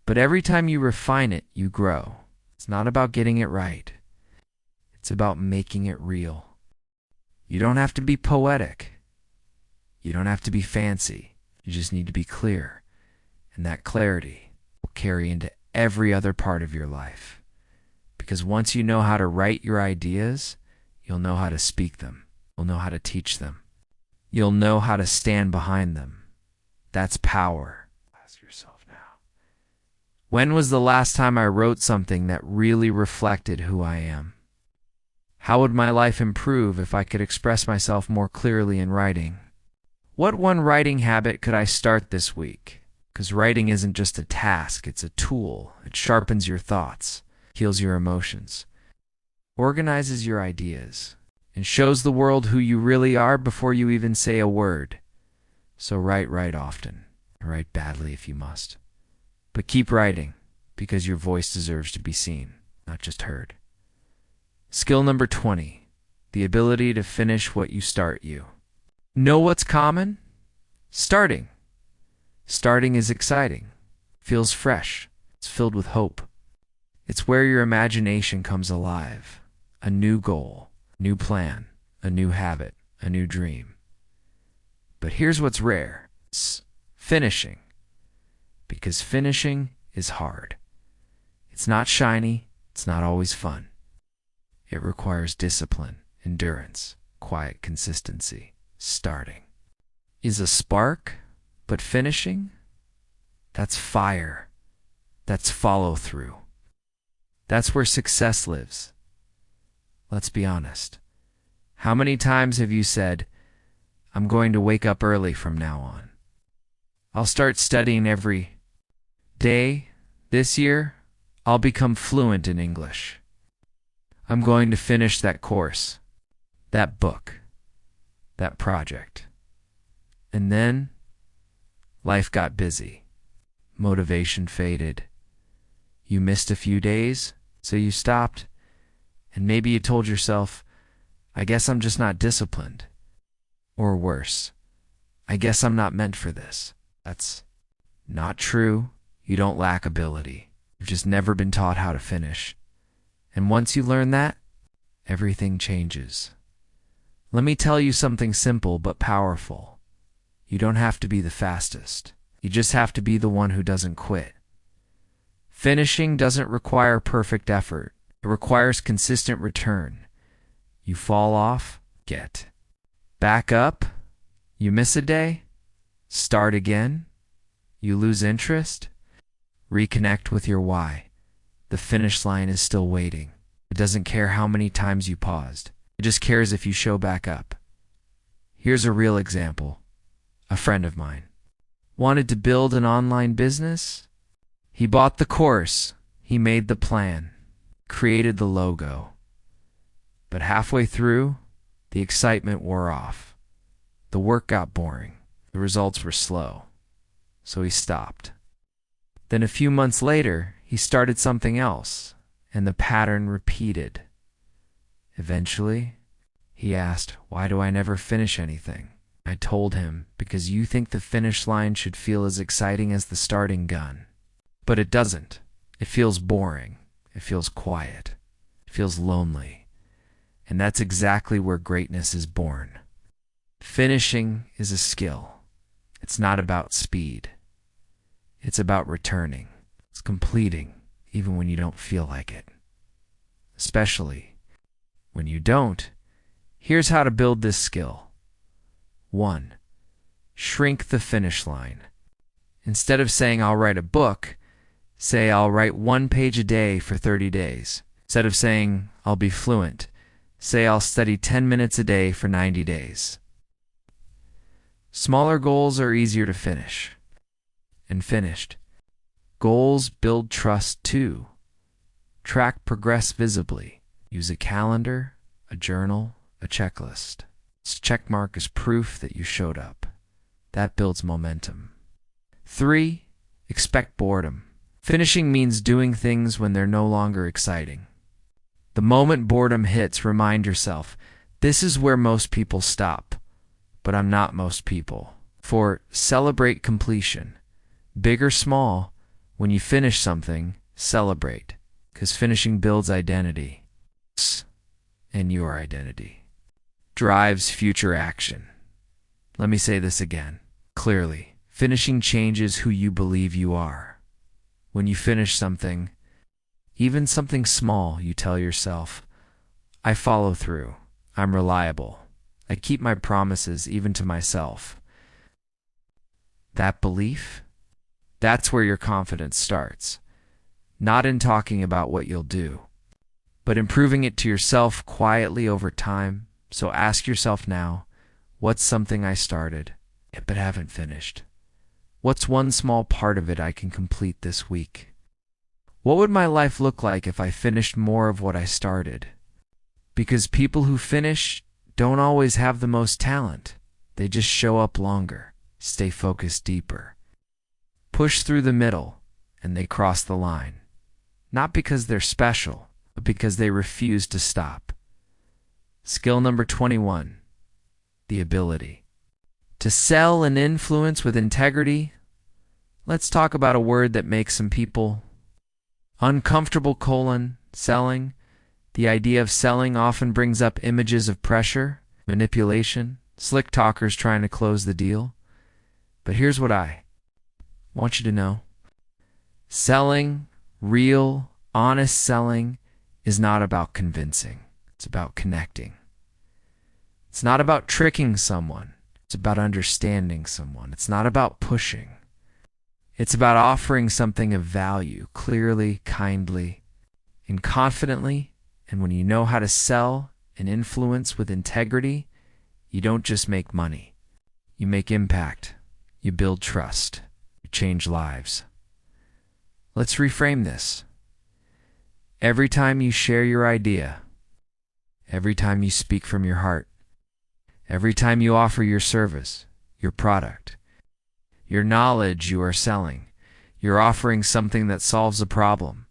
but every time you refine it, you grow. It's not about getting it right. It's about making it real. You don't have to be poetic. You don't have to be fancy. You just need to be clear. And that clarity will carry into every other part of your life. Because once you know how to write your ideas, you'll know how to speak them. You'll know how to teach them. You'll know how to stand behind them. That's power. Ask yourself now. When was the last time I wrote something that really reflected who I am? How would my life improve if I could express myself more clearly in writing? What one writing habit could I start this week? Because writing isn't just a task, it's a tool. It sharpens your thoughts, heals your emotions, organizes your ideas, and shows the world who you really are before you even say a word. So write often. Write badly if you must. But keep writing, because your voice deserves to be seen, not just heard. Skill number 20, the ability to finish what you start. Know what's common? Starting. Starting is exciting, feels fresh, it's filled with hope. It's where your imagination comes alive. A new goal, new plan, a new habit, a new dream. But here's what's rare. It's finishing. Because finishing is hard. It's not shiny. It's not always fun. It requires discipline, endurance, quiet consistency. Starting is a spark, but finishing? That's fire. That's follow through. That's where success lives. Let's be honest. How many times have you said, I'm going to wake up early from now on? I'll start studying every day. This year, I'll become fluent in English. I'm going to finish that course, that book, that project. And then, life got busy. Motivation faded. You missed a few days, so you stopped. And maybe you told yourself, I guess I'm just not disciplined. Or worse, I guess I'm not meant for this. That's not true. You don't lack ability. You've just never been taught how to finish. And once you learn that, everything changes. Let me tell you something simple but powerful. You don't have to be the fastest. You just have to be the one who doesn't quit. Finishing doesn't require perfect effort. It requires consistent return. You fall off, get back up. You miss a day, start again. You lose interest, reconnect with your why. The finish line is still waiting. It doesn't care how many times you paused. It just cares if you show back up. Here's a real example. A friend of mine wanted to build an online business. He bought the course. He made the plan, created the logo. But halfway through, the excitement wore off. The work got boring. The results were slow. So he stopped. Then a few months later, he started something else, and the pattern repeated. Eventually, he asked, why do I never finish anything? I told him, because you think the finish line should feel as exciting as the starting gun. But it doesn't. It feels boring. It feels quiet. It feels lonely. And that's exactly where greatness is born. Finishing is a skill. It's not about speed. It's about returning. It's completing, even when you don't feel like it. Especially when you don't. Here's how to build this skill. 1. Shrink the finish line. Instead of saying I'll write a book, say I'll write 1 page a day for 30 days. Instead of saying I'll be fluent, say I'll study 10 minutes a day for 90 days. Smaller goals are easier to finish. And finished. Goals build trust too. Track progress visibly. Use a calendar, a journal, a checklist. This check mark is proof that you showed up. That builds momentum. 3. Expect boredom. Finishing means doing things when they're no longer exciting. The moment boredom hits, remind yourself, this is where most people stop. But I'm not most people. 4. Celebrate completion. Big or small, when you finish something, celebrate. Because finishing builds identity. And your identity drives future action. Let me say this again, clearly. Finishing changes who you believe you are. When you finish something, even something small, you tell yourself, I follow through. I'm reliable. I keep my promises even to myself. That belief, that's where your confidence starts. Not in talking about what you'll do, but improving it to yourself quietly over time. So ask yourself now, what's something I started but haven't finished? What's one small part of it I can complete this week? What would my life look like if I finished more of what I started? Because people who finish don't always have the most talent. They just show up longer, stay focused deeper, push through the middle, and they cross the line. Not because they're special, but because they refuse to stop. Skill number 21, the ability to sell and influence with integrity. Let's talk about a word that makes some people Uncomfortable selling. The idea of selling often brings up images of pressure, manipulation, slick talkers trying to close the deal. But here's what I want you to know. Selling, real, honest selling, is not about convincing. It's about connecting. It's not about tricking someone. It's about understanding someone. It's not about pushing. It's about offering something of value, clearly, kindly, and confidently. And when you know how to sell and influence with integrity, you don't just make money. You make impact. You build trust. You change lives. Let's reframe this. Every time you share your idea, every time you speak from your heart, every time you offer your service, your product, your knowledge you are selling, you're offering something that solves a problem,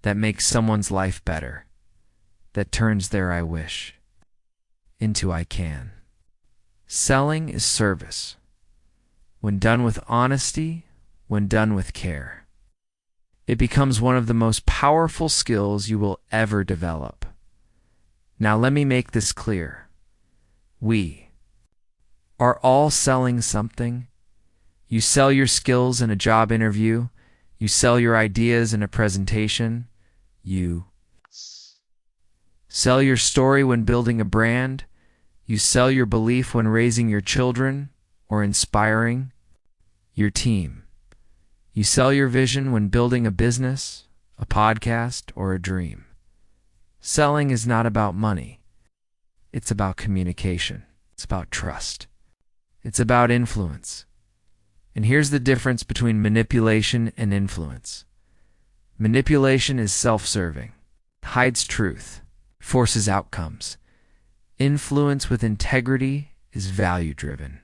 that makes someone's life better, that turns their I wish into I can. Selling is service. When done with honesty, when done with care, it becomes one of the most powerful skills you will ever develop. Now let me make this clear. We are all selling something. You sell your skills in a job interview. You sell your ideas in a presentation. You sell your story when building a brand. You sell your belief when raising your children or inspiring your team. You sell your vision when building a business, a podcast, or a dream. Selling is not about money. It's about communication. It's about trust. It's about influence. And here's the difference between manipulation and influence. Manipulation is self-serving, hides truth, forces outcomes. Influence with integrity is value-driven.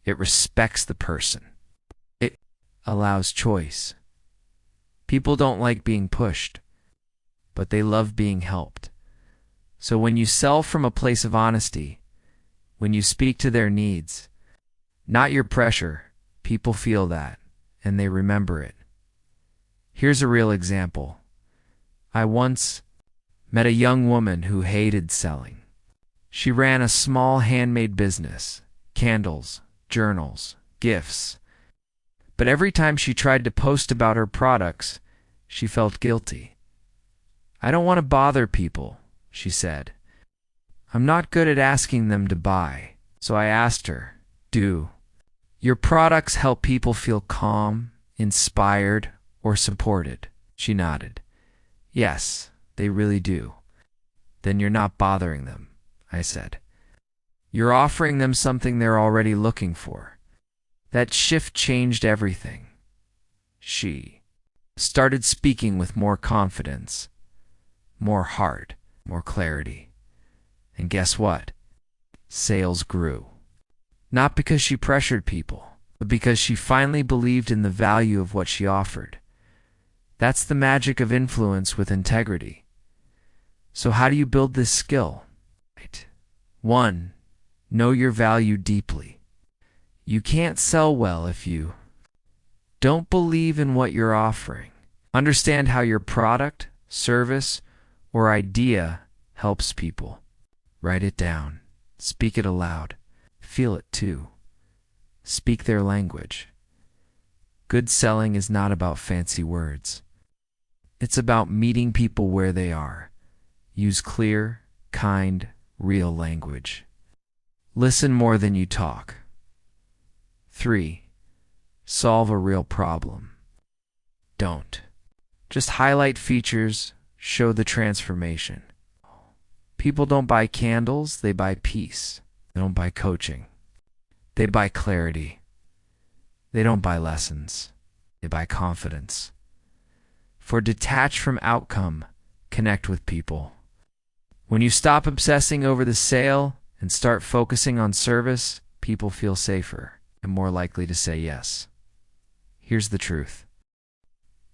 It respects the person. It allows choice. People don't like being pushed, but they love being helped. So when you sell from a place of honesty, when you speak to their needs, not your pressure, people feel that, and they remember it. Here's a real example. I once met a young woman who hated selling. She ran a small handmade business, candles, journals, gifts. But every time she tried to post about her products, she felt guilty. I don't want to bother people, she said. I'm not good at asking them to buy. So I asked her, do your products help people feel calm, inspired, or supported? She nodded. Yes, they really do. Then you're not bothering them, I said. You're offering them something they're already looking for. That shift changed everything. She started speaking with more confidence, more heart, more clarity. And guess what? Sales grew. Not because she pressured people, but because she finally believed in the value of what she offered. That's the magic of influence with integrity. So how do you build this skill? 1. Know your value deeply. You can't sell well if you don't believe in what you're offering. Understand how your product, service, or idea helps people. Write it down. Speak it aloud. Feel it too. Speak their language. Good selling is not about fancy words. It's about meeting people where they are. Use clear, kind, real language. Listen more than you talk. 3. Solve a real problem. Don't just highlight features, show the transformation. People don't buy candles, they buy peace. They don't buy coaching. They buy clarity. They don't buy lessons. They buy confidence. For detach from outcome, connect with people. When you stop obsessing over the sale and start focusing on service, people feel safer and more likely to say yes. Here's the truth.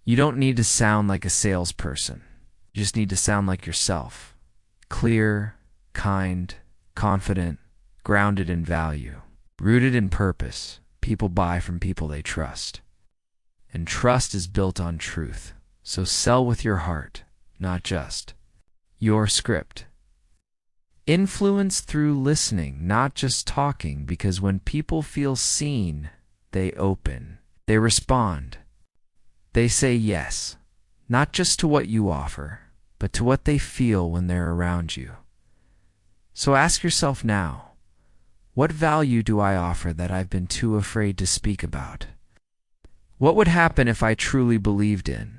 You don't need to sound like a salesperson. You just need to sound like yourself. Clear, kind, confident, grounded in value, rooted in purpose. People buy from people they trust. And trust is built on truth. So sell with your heart, not just your script. Influence through listening, not just talking, because when people feel seen, they open, they respond, they say yes, not just to what you offer, but to what they feel when they're around you. So ask yourself now, what value do I offer that I've been too afraid to speak about? What would happen if I truly believed in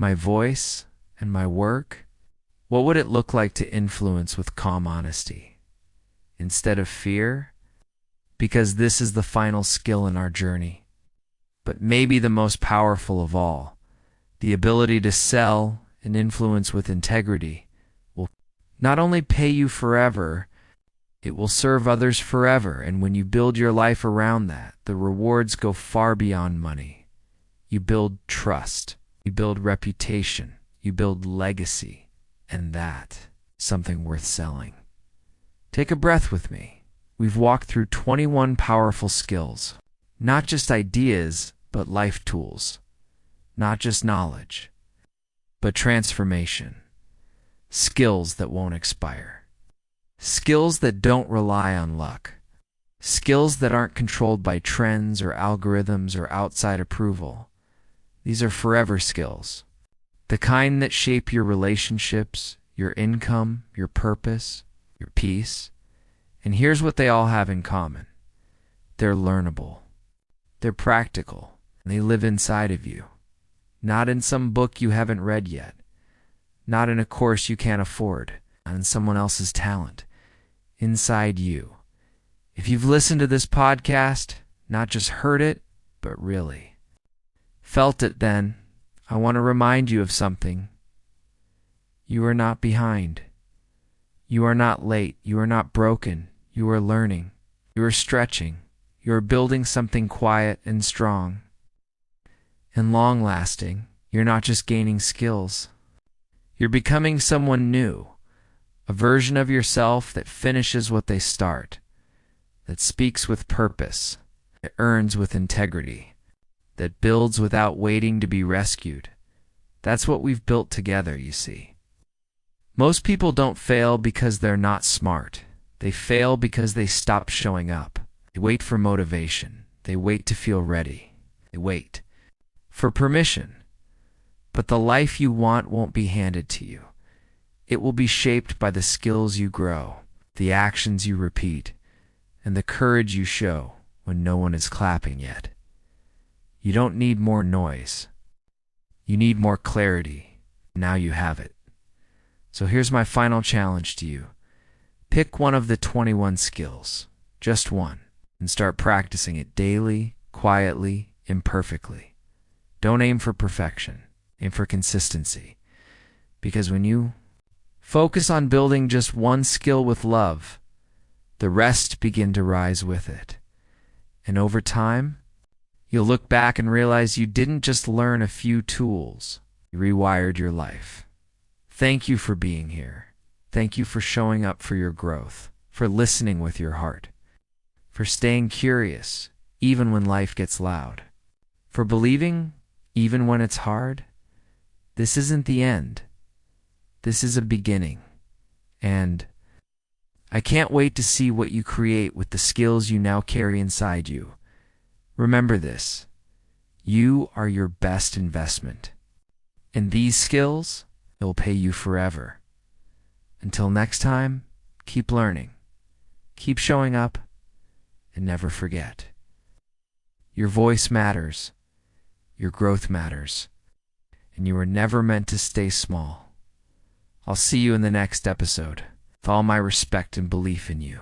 my voice and my work? What would it look like to influence with calm honesty instead of fear? Because this is the final skill in our journey, but maybe the most powerful of all. The ability to sell and influence with integrity will not only pay you forever, it will serve others forever. And when you build your life around that, the rewards go far beyond money. You build trust, you build reputation, you build legacy. And that, something worth selling. Take a breath with me. We've walked through 21 powerful skills, not just ideas, but life tools, not just knowledge, but transformation. Skills that won't expire. Skills that don't rely on luck. Skills that aren't controlled by trends or algorithms or outside approval. These are forever skills. The kind that shape your relationships, your income, your purpose, your peace. And here's what they all have in common. They're learnable. They're practical. And they live inside of you. Not in some book you haven't read yet. Not in a course you can't afford. Not in someone else's talent. Inside you. If you've listened to this podcast, not just heard it, but really felt it, then I want to remind you of something. You are not behind. You are not late. You are not broken. You are learning. You are stretching. You are building something quiet and strong and long-lasting. You're not just gaining skills. You're becoming someone new, a version of yourself that finishes what they start, that speaks with purpose, that earns with integrity, that builds without waiting to be rescued. That's what we've built together, you see. Most people don't fail because they're not smart. They fail because they stop showing up. They wait for motivation. They wait to feel ready. They wait for permission. But the life you want won't be handed to you. It will be shaped by the skills you grow, the actions you repeat, and the courage you show when no one is clapping yet. You don't need more noise. You need more clarity. Now you have it. So here's my final challenge to you. Pick one of the 21 skills, just one, and start practicing it daily, quietly, imperfectly. Don't aim for perfection. Aim for consistency. Because when you focus on building just one skill with love, the rest begin to rise with it. And over time, you'll look back and realize you didn't just learn a few tools, you rewired your life. Thank you for being here. Thank you for showing up for your growth, for listening with your heart, for staying curious even when life gets loud, for believing even when it's hard. This isn't the end. This is a beginning. And I can't wait to see what you create with the skills you now carry inside you. Remember this, you are your best investment. And these skills, will pay you forever. Until next time, keep learning, keep showing up, and never forget. Your voice matters, your growth matters, and you were never meant to stay small. I'll see you in the next episode, with all my respect and belief in you.